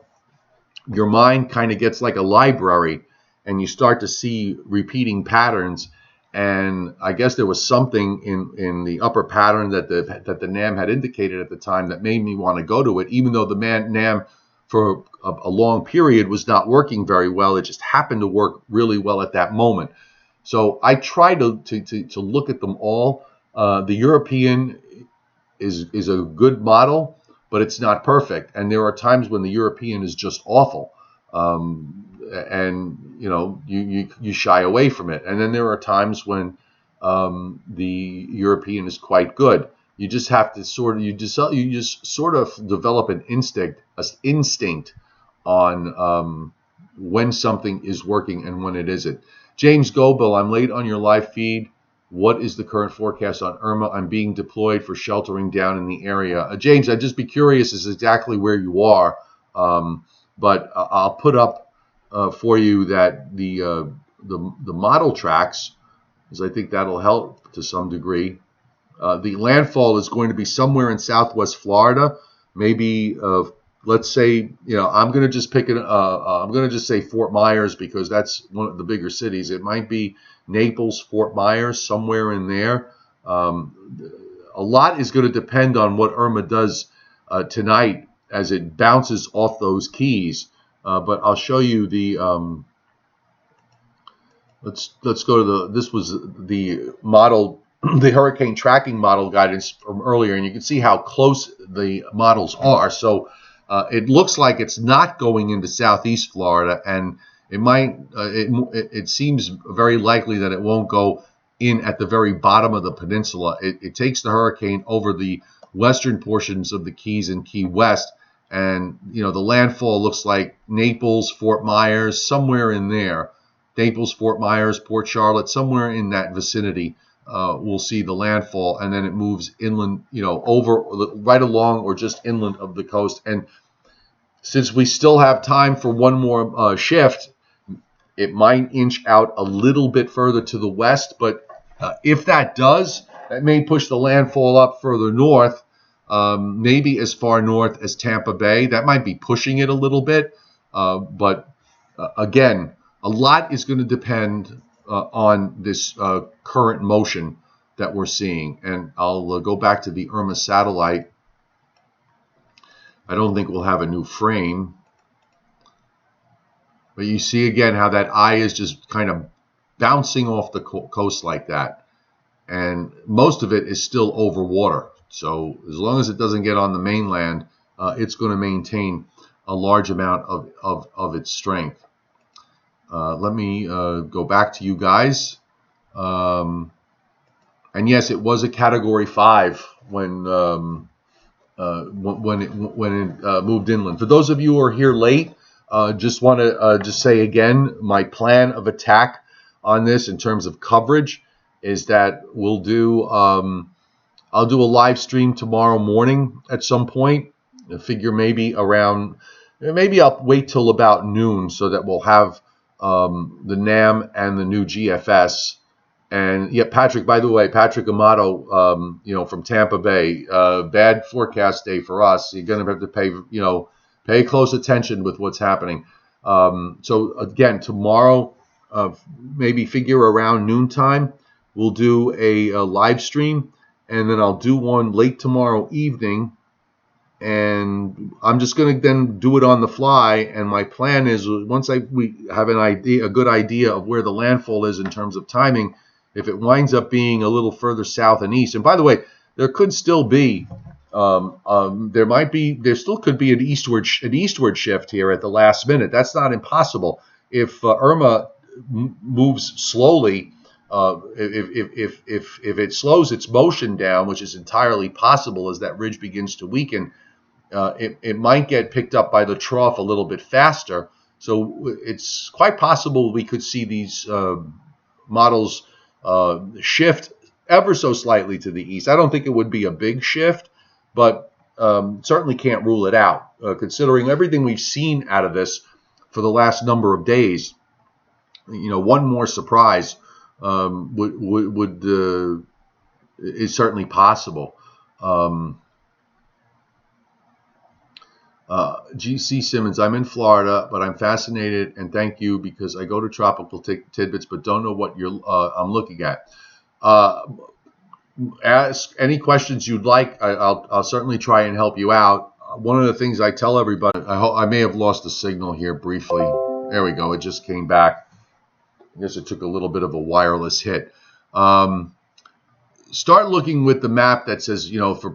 your mind kind of gets like a library, and you start to see repeating patterns. And I guess there was something in the upper pattern that the NAM had indicated at the time that made me want to go to it, even though the NAM for a long period was not working very well. It just happened to work really well at that moment. So I try to look at them all. The European is a good model, but it's not perfect. And there are times when the European is just awful. And you shy away from it. And then there are times when the European is quite good. You just have to sort of develop an instinct on when something is working and when it isn't. James Goebel, I'm late on your live feed. What is the current forecast on Irma? I'm being deployed for sheltering down in the area. James, I'd just be curious as exactly where you are. But I'll put up for you that the model tracks, because I think that'll help to some degree. The landfall is going to be somewhere in southwest Florida, maybe. Let's say, I'm going to just pick it. I'm going to just say Fort Myers, because that's one of the bigger cities. It might be Naples, Fort Myers, somewhere in there. A lot is going to depend on what Irma does tonight as it bounces off those keys. But I'll show you the. Let's go to this was the model, the hurricane tracking model guidance from earlier, and you can see how close the models are. So it looks like it's not going into southeast Florida, and it might. It seems very likely that it won't go in at the very bottom of the peninsula. It takes the hurricane over the western portions of the Keys and Key West, and the landfall looks like Naples, Fort Myers, somewhere in there. Naples, Fort Myers, Port Charlotte, somewhere in that vicinity. We'll see the landfall, and then it moves inland, over right along or just inland of the coast. And since we still have time for one more shift, it might inch out a little bit further to the west. But if that does, that may push the landfall up further north, maybe as far north as Tampa Bay. That might be pushing it a little bit. But again, a lot is going to depend on this current motion that we're seeing. And I'll go back to the Irma satellite. I don't think we'll have a new frame. But you see again how that eye is just kind of bouncing off the coast like that. And most of it is still over water. So as long as it doesn't get on the mainland, it's going to maintain a large amount of its strength. Let me go back to you guys. And yes, it was a Category 5 when it moved inland. For those of you who are here late, just want to just say again, my plan of attack on this in terms of coverage is that we'll do. I'll do a live stream tomorrow morning at some point. I figure maybe I'll wait till about noon so that we'll have the NAM and the new GFS. And yeah, Patrick, by the way, Patrick Amato, from Tampa Bay, bad forecast day for us. You're going to have to pay close attention with what's happening. So again, tomorrow, maybe figure around noontime, we'll do a live stream, and then I'll do one late tomorrow evening. And I'm just going to then do it on the fly. And my plan is once we have a good idea of where the landfall is in terms of timing, if it winds up being a little further south and east. And by the way, there could still be, there still could be an eastward shift here at the last minute. That's not impossible. if Irma moves slowly, if it slows its motion down, which is entirely possible as that ridge begins to weaken, it might get picked up by the trough a little bit faster. So it's quite possible we could see these models shift ever so slightly to the east. I don't think it would be a big shift, but certainly can't rule it out, considering everything we've seen out of this for the last number of days. One more surprise is certainly possible. GC Simmons, I'm in Florida, but I'm fascinated and thank you because I go to tropical tidbits, but don't know what I'm looking at. Ask any questions you'd like. I'll certainly try and help you out. One of the things I tell everybody, I may have lost the signal here briefly. There we go. It just came back. I guess it took a little bit of a wireless hit. Start looking with the map that says, for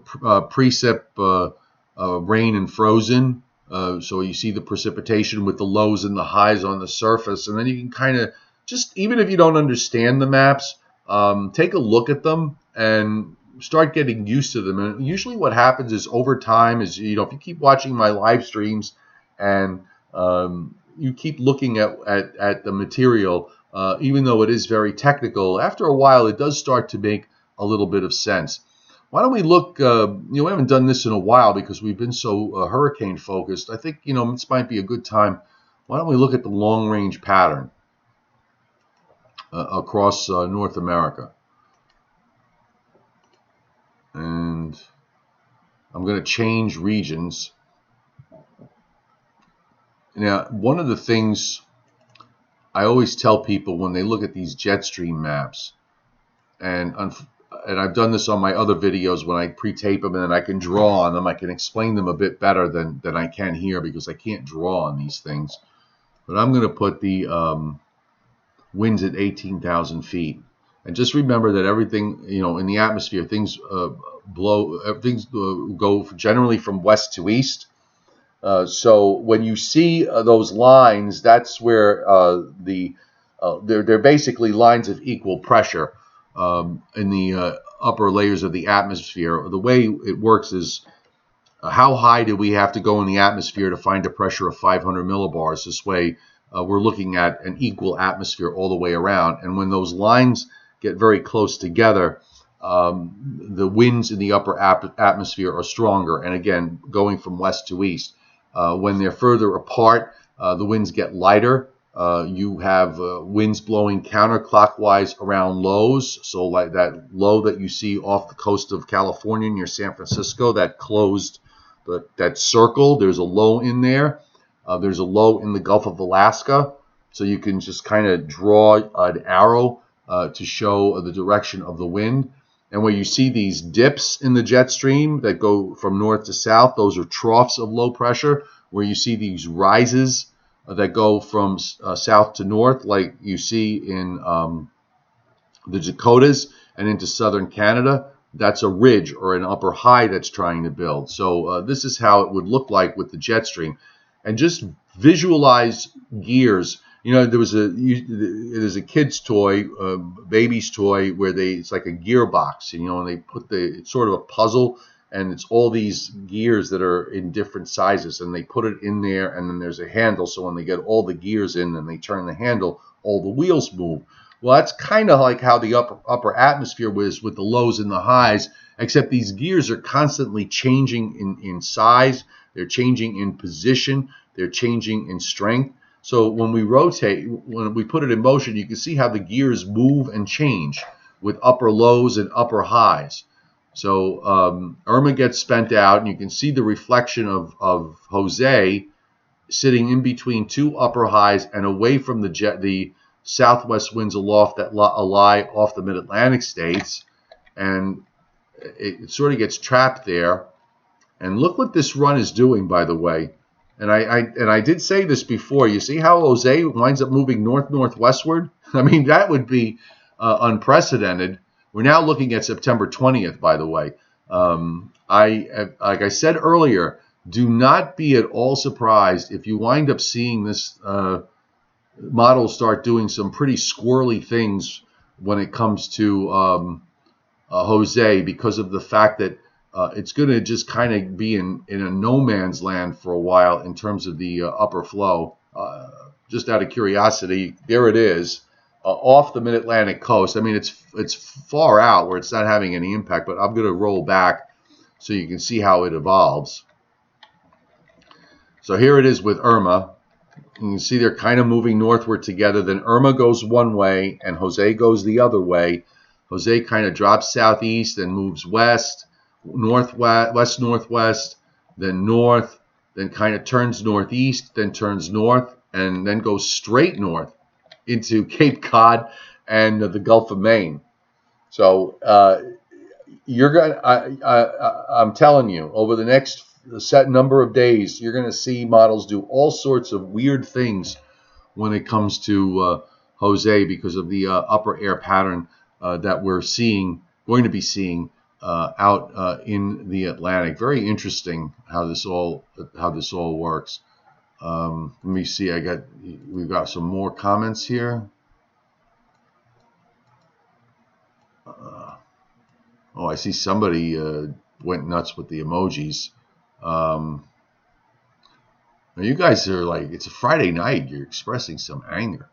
precip, rain and frozen. So you see the precipitation with the lows and the highs on the surface. And then you can kind of just, even if you don't understand the maps, take a look at them and start getting used to them. And usually what happens is over time is, if you keep watching my live streams and you keep looking at the material, even though it is very technical, after a while it does start to make a little bit of sense. Why don't we look, we haven't done this in a while because we've been so hurricane focused. I think, this might be a good time. Why don't we look at the long range pattern across North America? And I'm going to change regions. Now, one of the things I always tell people when they look at these jet stream maps, and I've done this on my other videos when I pre-tape them and then I can draw on them. I can explain them a bit better than I can here because I can't draw on these things. But I'm going to put the winds at 18,000 feet. And just remember that everything, in the atmosphere, things go generally from west to east. So when you see those lines, that's where they're basically lines of equal pressure in the upper layers of the atmosphere. The way it works is how high do we have to go in the atmosphere to find a pressure of 500 millibars? This way we're looking at an equal atmosphere all the way around. And when those lines get very close together, the winds in the upper atmosphere are stronger. And again, going from west to east. When they're further apart, the winds get lighter. You have winds blowing counterclockwise around lows. So like that low that you see off the coast of California near San Francisco, that closed, that circle, there's a low in there. There's a low in the Gulf of Alaska. So you can just kind of draw an arrow to show the direction of the wind. And where you see these dips in the jet stream that go from north to south, those are troughs of low pressure. Where you see these rises that go from south to north, like you see in the Dakotas and into southern Canada, that's a ridge or an upper high that's trying to build. So this is how it would look like with the jet stream. And just visualize gears. There's a kid's toy, baby's toy, where it's like a gearbox, and they put it's sort of a puzzle, and it's all these gears that are in different sizes, and they put it in there, and then there's a handle, so when they get all the gears in and they turn the handle, all the wheels move. Well, that's kind of like how the upper atmosphere was with the lows and the highs, except these gears are constantly changing in size, they're changing in position, they're changing in strength. So when we rotate, when we put it in motion, you can see how the gears move and change with upper lows and upper highs. So Irma gets spent out, and you can see the reflection of Jose sitting in between two upper highs and away from the southwest winds aloft that lie off the mid-Atlantic states, and it sort of gets trapped there. And look what this run is doing, by the way. And I did say this before. You see how Jose winds up moving northwestward? I mean, that would be unprecedented. We're now looking at September 20th, by the way. Like I said earlier, do not be at all surprised if you wind up seeing this models start doing some pretty squirrely things when it comes to Jose, because of the fact that it's going to just kind of be in a no man's land for a while in terms of the upper flow. Just out of curiosity, there it is, off the Mid-Atlantic coast. I mean, it's far out where it's not having any impact, but I'm going to roll back so you can see how it evolves. So here it is with Irma. You can see they're kind of moving northward together. Then Irma goes one way and Jose goes the other way. Jose kind of drops southeast and moves west, northwest, northwest, then north, then kind of turns northeast, then turns north, and then goes straight north into Cape Cod and the Gulf of Maine. So I'm telling you, over the next set number of days, you're going to see models do all sorts of weird things when it comes to Jose, because of the upper air pattern that we're going to be seeing out in the Atlantic. Very interesting how this all works. Let me see. We've got some more comments here. Oh, I see somebody went nuts with the emojis. You guys are like, it's a Friday night. You're expressing some anger.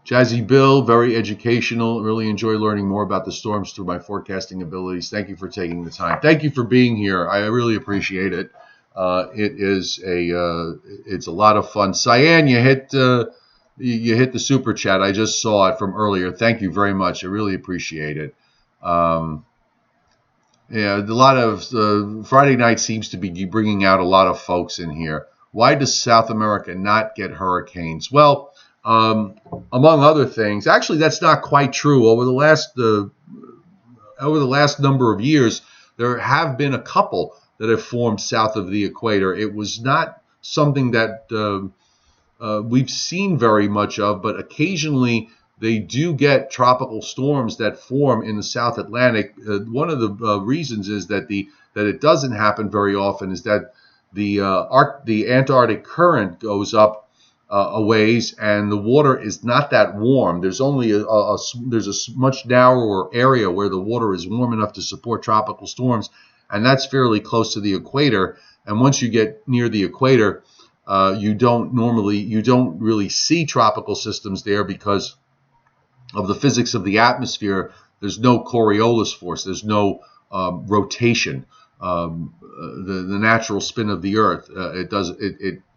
Jazzy Bill, very educational. Really enjoy learning more about the storms through my forecasting abilities. Thank you for taking the time. Thank you for being here. I really appreciate it. It's a lot of fun. Cyan, you hit the super chat. I just saw it from earlier. Thank you very much. I really appreciate it. Yeah, a lot of Friday night seems to be bringing out a lot of folks in here. Why does South America not get hurricanes? Well, among other things, actually, that's not quite true. Over the last number of years, there have been a couple that have formed south of the equator. It was not something that we've seen very much of, but occasionally they do get tropical storms that form in the South Atlantic. One of the reasons is that it doesn't happen very often is that the Antarctic current goes up a ways, and the water is not that warm. There's only there's a much narrower area where the water is warm enough to support tropical storms, and that's fairly close to the equator. And once you get near the equator, you don't really see tropical systems there because of the physics of the atmosphere. There's no Coriolis force. There's no rotation. The natural spin of the Earth.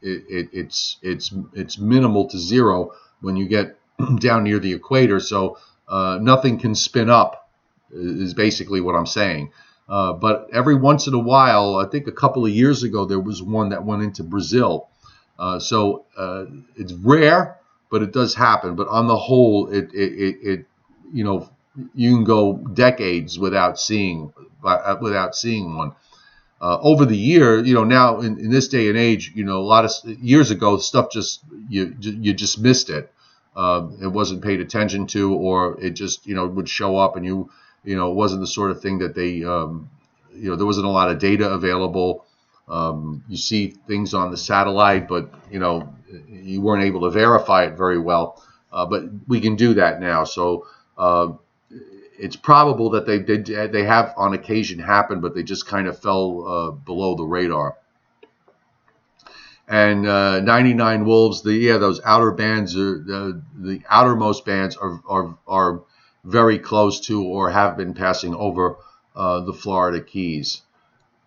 It's minimal to zero when you get down near the equator. So nothing can spin up. Is basically what I'm saying. But every once in a while, I think a couple of years ago, there was one that went into Brazil. So it's rare, but it does happen. But on the whole, it you can go decades without seeing one. Over the year, now in this day and age, a lot of years ago, stuff just you just missed it. It wasn't paid attention to, or it just would show up, and it wasn't the sort of thing that they there wasn't a lot of data available. You see things on the satellite, but you weren't able to verify it very well. But we can do that now. So it's probable that they have on occasion happened, but they just kind of fell below the radar. And 99 Wolves, those outer bands, the outermost bands are very close to or have been passing over the Florida Keys.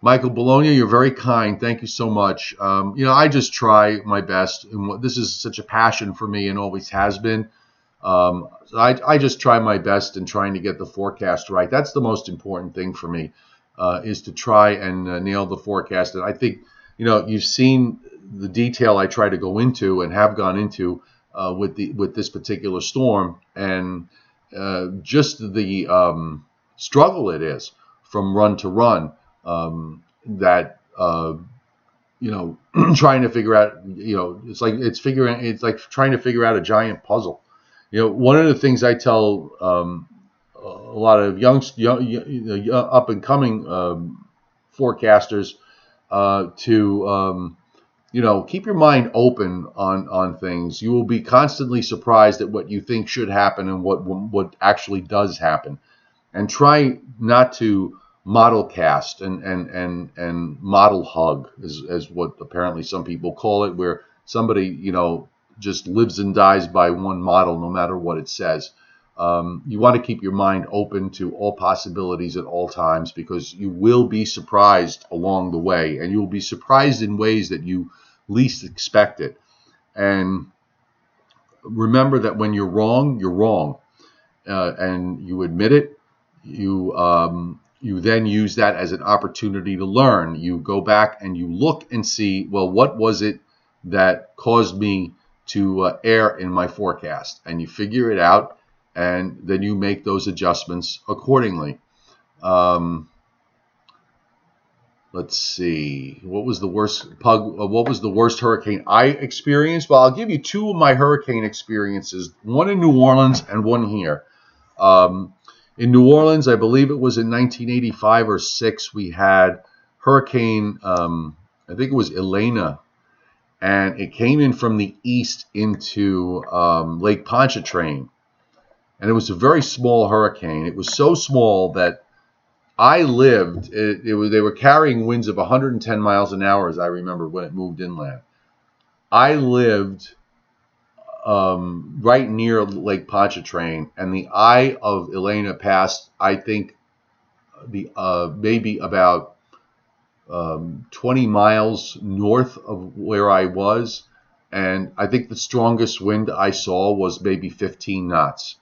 Michael Bologna, you're very kind. Thank you so much. I just try my best, and this is such a passion for me and always has been. So I just try my best in trying to get the forecast right. That's the most important thing for me, is to try and nail the forecast. And I think, you've seen the detail I try to go into and have gone into with this particular storm, and just the struggle it is from run to run. That trying to figure out, it's like trying to figure out a giant puzzle. One of the things I tell a lot of young up and coming forecasters to keep your mind open on things. You will be constantly surprised at what you think should happen and what actually does happen. And try not to model cast and model hug as what apparently some people call it, where somebody just lives and dies by one model no matter what it says. You want to keep your mind open to all possibilities at all times, because you will be surprised along the way, and you'll be surprised in ways that you least expect it. And remember that when you're wrong, and you admit it. You then use that as an opportunity to learn. You go back and you look and see, well, what was it that caused me to err in my forecast? And you figure it out, and then you make those adjustments accordingly. Let's see. What was the worst hurricane I experienced? Well, I'll give you two of my hurricane experiences. One in New Orleans and one here. In New Orleans, I believe it was in 1985 or 6, we had Hurricane, I think it was Elena, and it came in from the east into Lake Pontchartrain. And it was a very small hurricane. It was so small that I lived, they were carrying winds of 110 miles an hour, as I remember, when it moved inland. I lived right near Lake Pontchartrain, and the eye of Elena passed, I think, maybe about 20 miles north of where I was, and I think the strongest wind I saw was maybe 15 knots.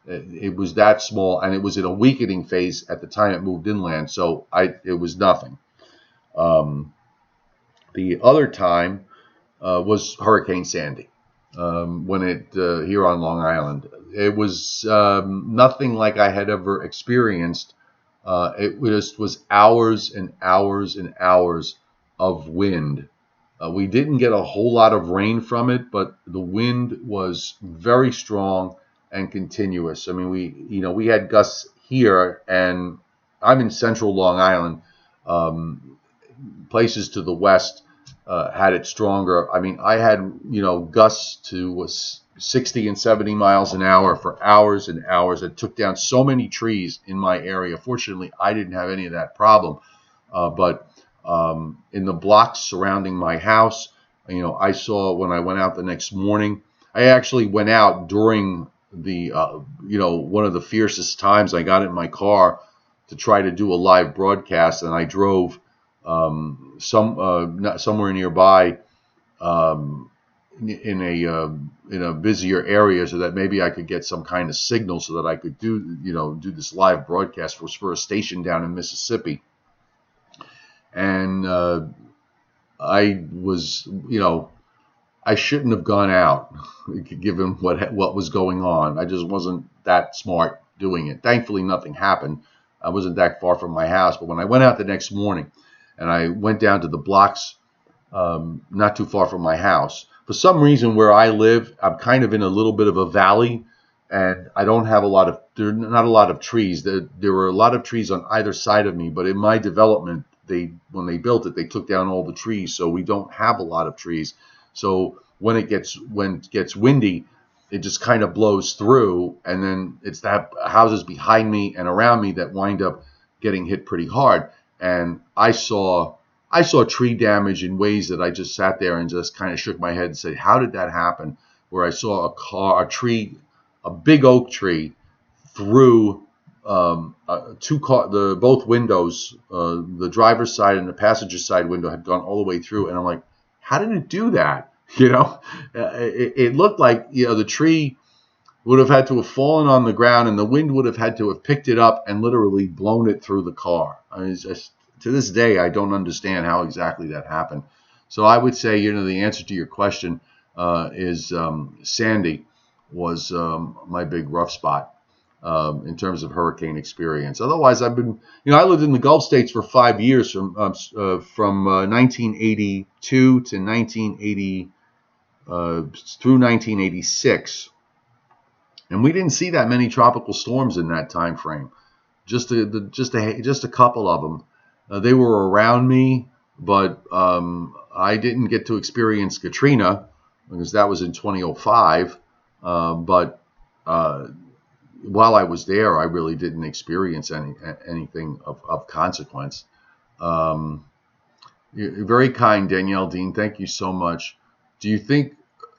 It was that small, and it was in a weakening phase at the time it moved inland, so it was nothing. The other time was Hurricane Sandy. When it here on Long Island, it was nothing like I had ever experienced. It was hours and hours and hours of wind. We didn't get a whole lot of rain from it, but the wind was very strong and continuous. I mean, we had gusts here, and I'm in central Long Island. Places to the west had it stronger. I mean, I had, gusts to 60 and 70 miles an hour for hours and hours. It took down so many trees in my area. Fortunately, I didn't have any of that problem. But in the blocks surrounding my house, I saw when I went out the next morning, I actually went out during the, one of the fiercest times. I got in my car to try to do a live broadcast, and I drove somewhere nearby in a busier area, so that maybe I could get some kind of signal so that I could do this live broadcast for a station down in Mississippi. And I was, I shouldn't have gone out, given what was going on. I just wasn't that smart doing it. Thankfully, nothing happened. I wasn't that far from my house. But when I went out the next morning, and I went down to the blocks not too far from my house, for some reason where I live, I'm kind of in a little bit of a valley, and I don't have there are not a lot of trees. There were a lot of trees on either side of me, but in my development, when they built it, they took down all the trees, so we don't have a lot of trees. So when it gets windy, it just kind of blows through, and then it's the houses behind me and around me that wind up getting hit pretty hard. And I saw tree damage in ways that I just sat there and just kind of shook my head and said, how did that happen? Where I saw a big oak tree through both windows, the driver's side and the passenger side window had gone all the way through. And I'm like, how did it do that? It looked like, the tree would have had to have fallen on the ground, and the wind would have had to have picked it up and literally blown it through the car. I mean, to this day, I don't understand how exactly that happened. So I would say, the answer to your question is Sandy was my big rough spot in terms of hurricane experience. Otherwise, I've been, I lived in the Gulf States for 5 years from 1982 to 1980 through 1986. And we didn't see that many tropical storms in that time frame. Just a couple of them. They were around me, but I didn't get to experience Katrina because that was in 2005. But while I was there, I really didn't experience anything of consequence. You're very kind, Danielle Dean. Thank you so much. Do you think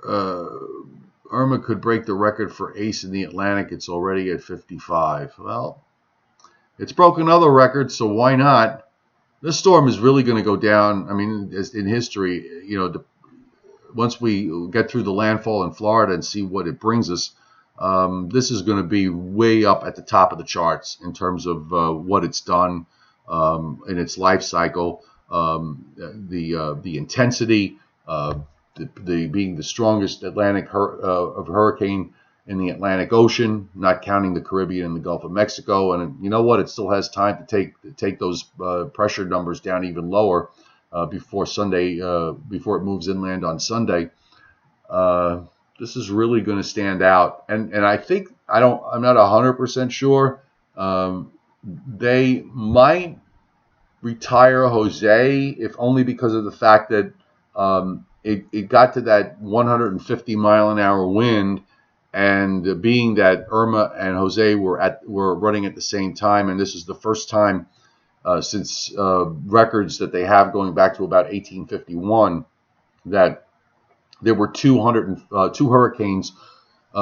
Irma could break the record for ace in the Atlantic? It's already at 55. Well, it's broken other records, so why not? This storm is really going to go down. I mean, in history, once we get through the landfall in Florida and see what it brings us, this is going to be way up at the top of the charts in terms of what it's done in its life cycle. The intensity, the being the strongest Atlantic of hurricane in the Atlantic Ocean, not counting the Caribbean and the Gulf of Mexico. And you know what? It still has time to take those pressure numbers down even lower before Sunday, before it moves inland on Sunday. This is really going to stand out. And I think I'm not 100% sure. They might retire Jose, if only because of the fact that it got to that 150 mile an hour wind, and being that Irma and Jose were running at the same time, and this is the first time since records that they have going back to about 1851 that there were two hurricanes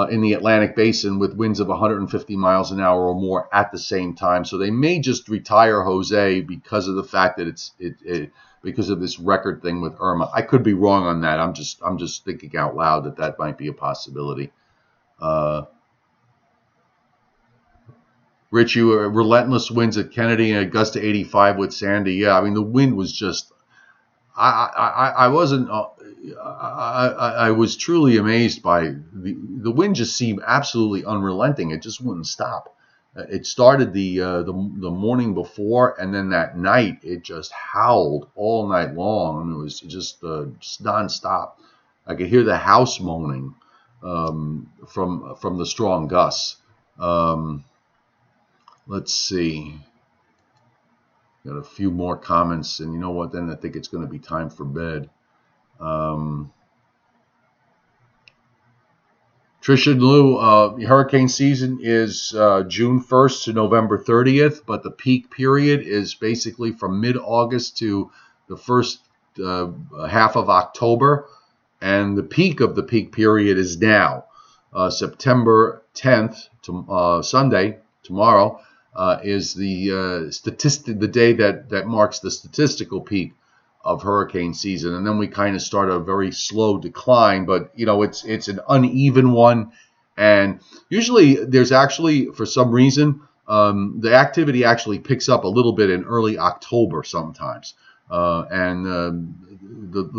in the Atlantic Basin with winds of 150 miles an hour or more at the same time. So they may just retire Jose because of the fact that because of this record thing with Irma. I could be wrong on that. I'm just thinking out loud that might be a possibility. Rich, you relentless winds at Kennedy and a gust to 85 with Sandy. Yeah, I mean the wind was just. I wasn't. I was truly amazed by the wind. Just seemed absolutely unrelenting. It just wouldn't stop. It started the morning before, and then that night it just howled all night long. And it was just nonstop. I could hear the house moaning from the strong gusts. Let's see. Got a few more comments, and you know what? Then I think it's going to be time for bed. Tricia and Lou, hurricane season is June 1st to November 30th, but the peak period is basically from mid-August to the first half of October, and the peak of the peak period is now. September 10th, to Sunday, tomorrow, is the day that marks the statistical peak of hurricane season, and then we kind of start a very slow decline, but it's an uneven one, and usually there's actually, for some reason, the activity actually picks up a little bit in early October sometimes, and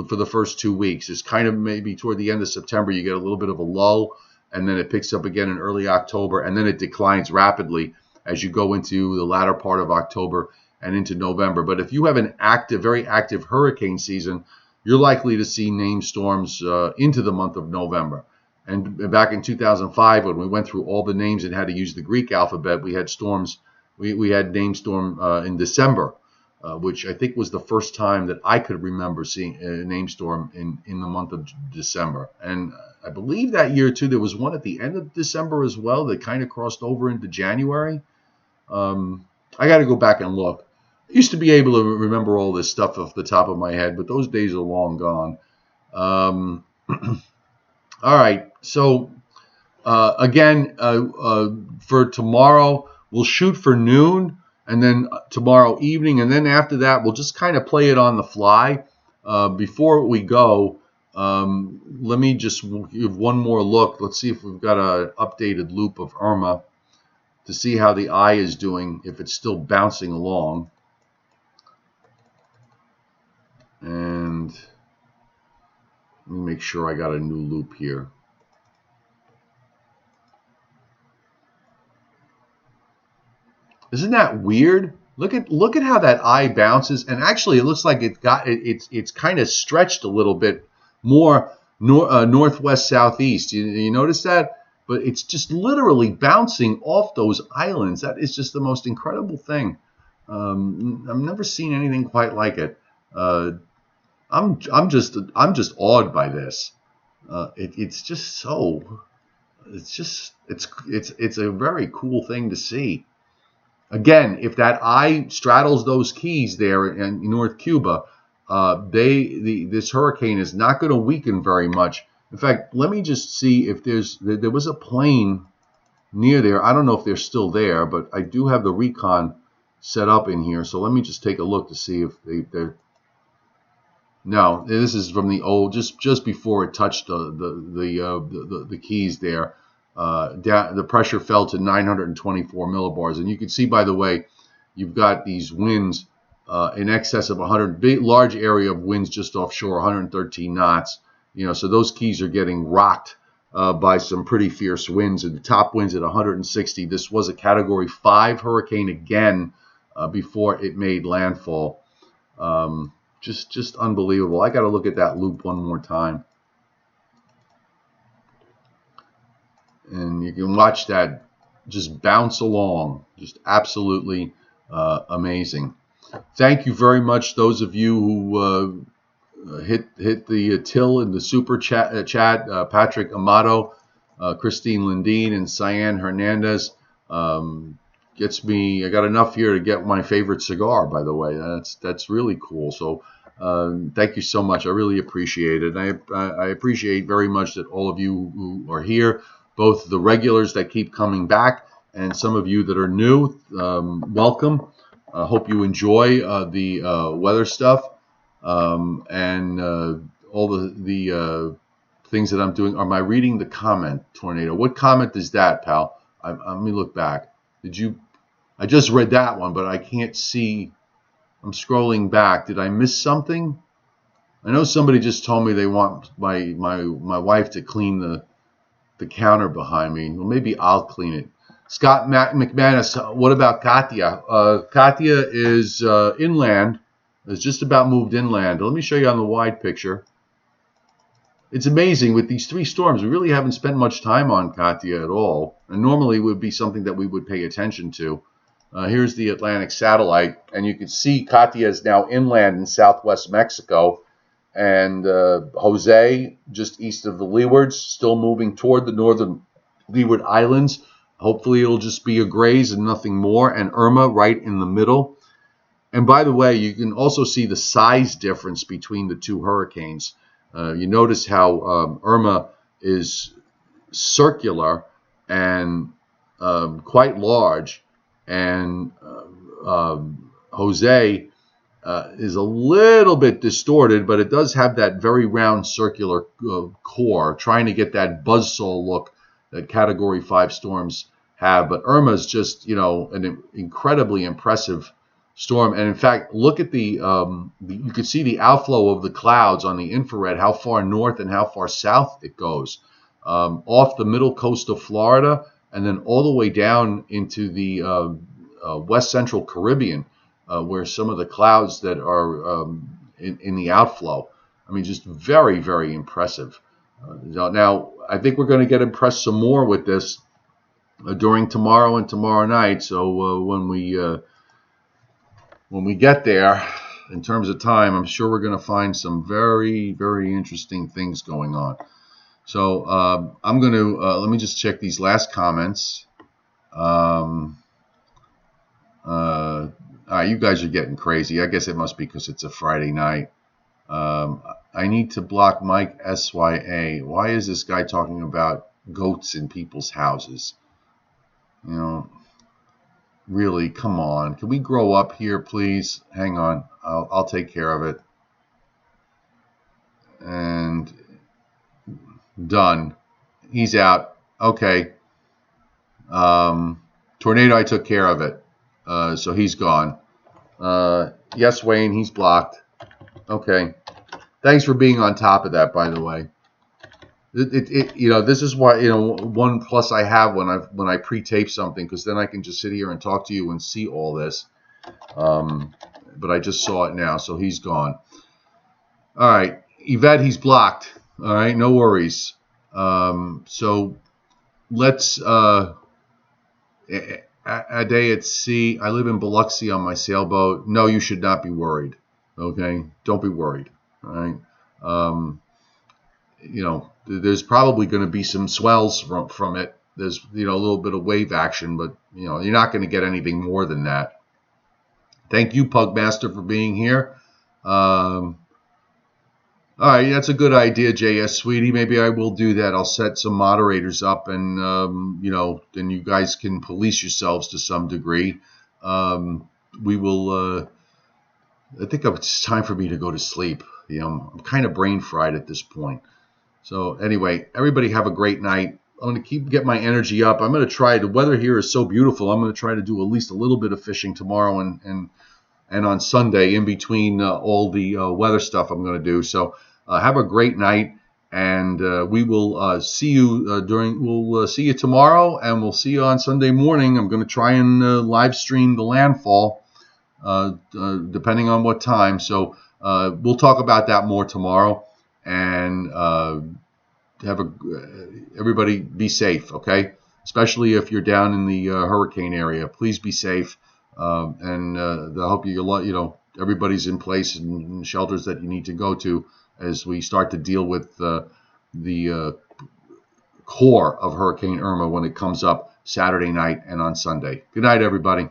for the first 2 weeks. It's kind of maybe toward the end of September you get a little bit of a lull, and then it picks up again in early October, and then it declines rapidly as you go into the latter part of October and into November. But if you have an very active hurricane season, you're likely to see named storms into the month of November. And back in 2005, when we went through all the names and had to use the Greek alphabet, we had storms. We had named storm in December, which I think was the first time that I could remember seeing a named storm in the month of December. And I believe that year, too, there was one at the end of December as well that kind of crossed over into January. I got to go back and look. I used to be able to remember all this stuff off the top of my head, but those days are long gone. All right. So, again, for tomorrow, we'll shoot for noon, and then tomorrow evening, and then after that, we'll just kind of play it on the fly. Before we go, let me just give one more look. Let's see if we've got an updated loop of Irma to see how the eye is doing, if it's still bouncing along. And let me make sure I got a new loop here. Isn't that weird? Look at how that eye bounces, and actually it looks like it's kind of stretched a little bit more northwest southeast. You notice that? But it's just literally bouncing off those islands. That is just the most incredible thing. I've never seen anything quite like it. Uh, I'm just awed by this. It's just so. It's a very cool thing to see. Again, if that eye straddles those keys there in North Cuba, this hurricane is not going to weaken very much. In fact, let me just see if there was a plane near there. I don't know if they're still there, but I do have the recon set up in here. So let me just take a look to see if they're. No, this is from the old, just before it touched the keys there. The pressure fell to 924 millibars, and you can see, by the way, you've got these winds in excess of 100, large area of winds just offshore, 113 knots. So those keys are getting rocked by some pretty fierce winds, and the top winds at 160. This was a Category 5 hurricane again before it made landfall. Just unbelievable. I got to look at that loop one more time. And you can watch that just bounce along. Just absolutely amazing. Thank you very much, those of you who hit the till in the super chat. Patrick Amato, Christine Lindeen, and Cyan Hernandez. Gets me. I got enough here to get my favorite cigar. By the way, that's really cool. So thank you so much. I really appreciate it. I appreciate very much that all of you who are here, both the regulars that keep coming back and some of you that are new. Welcome. I hope you enjoy the weather stuff and all the things that I'm doing. Am I reading the comment, Tornado? What comment is that, pal? Let me look back. I just read that one, but I can't see. I'm scrolling back. Did I miss something? I know somebody just told me they want my wife to clean the counter behind me. Well, maybe I'll clean it. Scott McManus, what about Katia? Katia is inland. It's just about moved inland. Let me show you on the wide picture. It's amazing with these 3 storms. We really haven't spent much time on Katia at all. And normally it would be something that we would pay attention to. Here's the Atlantic satellite. And you can see Katia is now inland in southwest Mexico. And Jose, just east of the Leewards, still moving toward the northern Leeward Islands. Hopefully it'll just be a graze and nothing more. And Irma right in the middle. And by the way, you can also see the size difference between the 2 hurricanes. You notice how Irma is circular and quite large, and Jose is a little bit distorted, but it does have that very round circular core, trying to get that buzzsaw look that Category 5 storms have. But Irma is just, an incredibly impressive storm. And in fact, look at you can see the outflow of the clouds on the infrared, how far north and how far south it goes, off the middle coast of Florida, and then all the way down into the west central Caribbean, where some of the clouds that are in the outflow. I mean, just very, very impressive. Now, I think we're going to get impressed some more with this during tomorrow and tomorrow night. So when we get there, in terms of time, I'm sure we're going to find some very, very interesting things going on. So I'm going to, let me just check these last comments. You guys are getting crazy. I guess it must be because it's a Friday night. I need to block Mike SYA. Why is this guy talking about goats in people's houses? Really, come on. Can we grow up here, please? Hang on. I'll take care of it. And done. He's out. Okay. Tornado, I took care of it. So he's gone. Yes, Wayne, he's blocked. Okay. Thanks for being on top of that, by the way. This is why, one plus I have when I pre-tape something, because then I can just sit here and talk to you and see all this. But I just saw it now, so he's gone. All right, Yvette, he's blocked. All right, no worries. So let's a day at sea. I live in Biloxi on my sailboat. No, you should not be worried. Okay, don't be worried. All right. There's probably going to be some swells from it. There's a little bit of wave action, but you're not going to get anything more than that. Thank you, Pugmaster, for being here. All right, that's a good idea, JS Sweetie. Maybe I will do that. I'll set some moderators up, and then you guys can police yourselves to some degree. We will. I think it's time for me to go to sleep. I'm kind of brain fried at this point. So anyway, everybody have a great night. I'm going to get my energy up. I'm going to try. The weather here is so beautiful. I'm going to try to do at least a little bit of fishing tomorrow and on Sunday in between all the weather stuff I'm going to do. So have a great night, and we will see you We'll see you tomorrow, and we'll see you on Sunday morning. I'm going to try and live stream the Landfall, depending on what time. So we'll talk about that more tomorrow, and everybody be safe, okay? Especially if you're down in the hurricane area, please be safe. And I hope everybody's in place and shelters that you need to go to as we start to deal with the core of Hurricane Irma when it comes up Saturday night and on Sunday. Good night, everybody.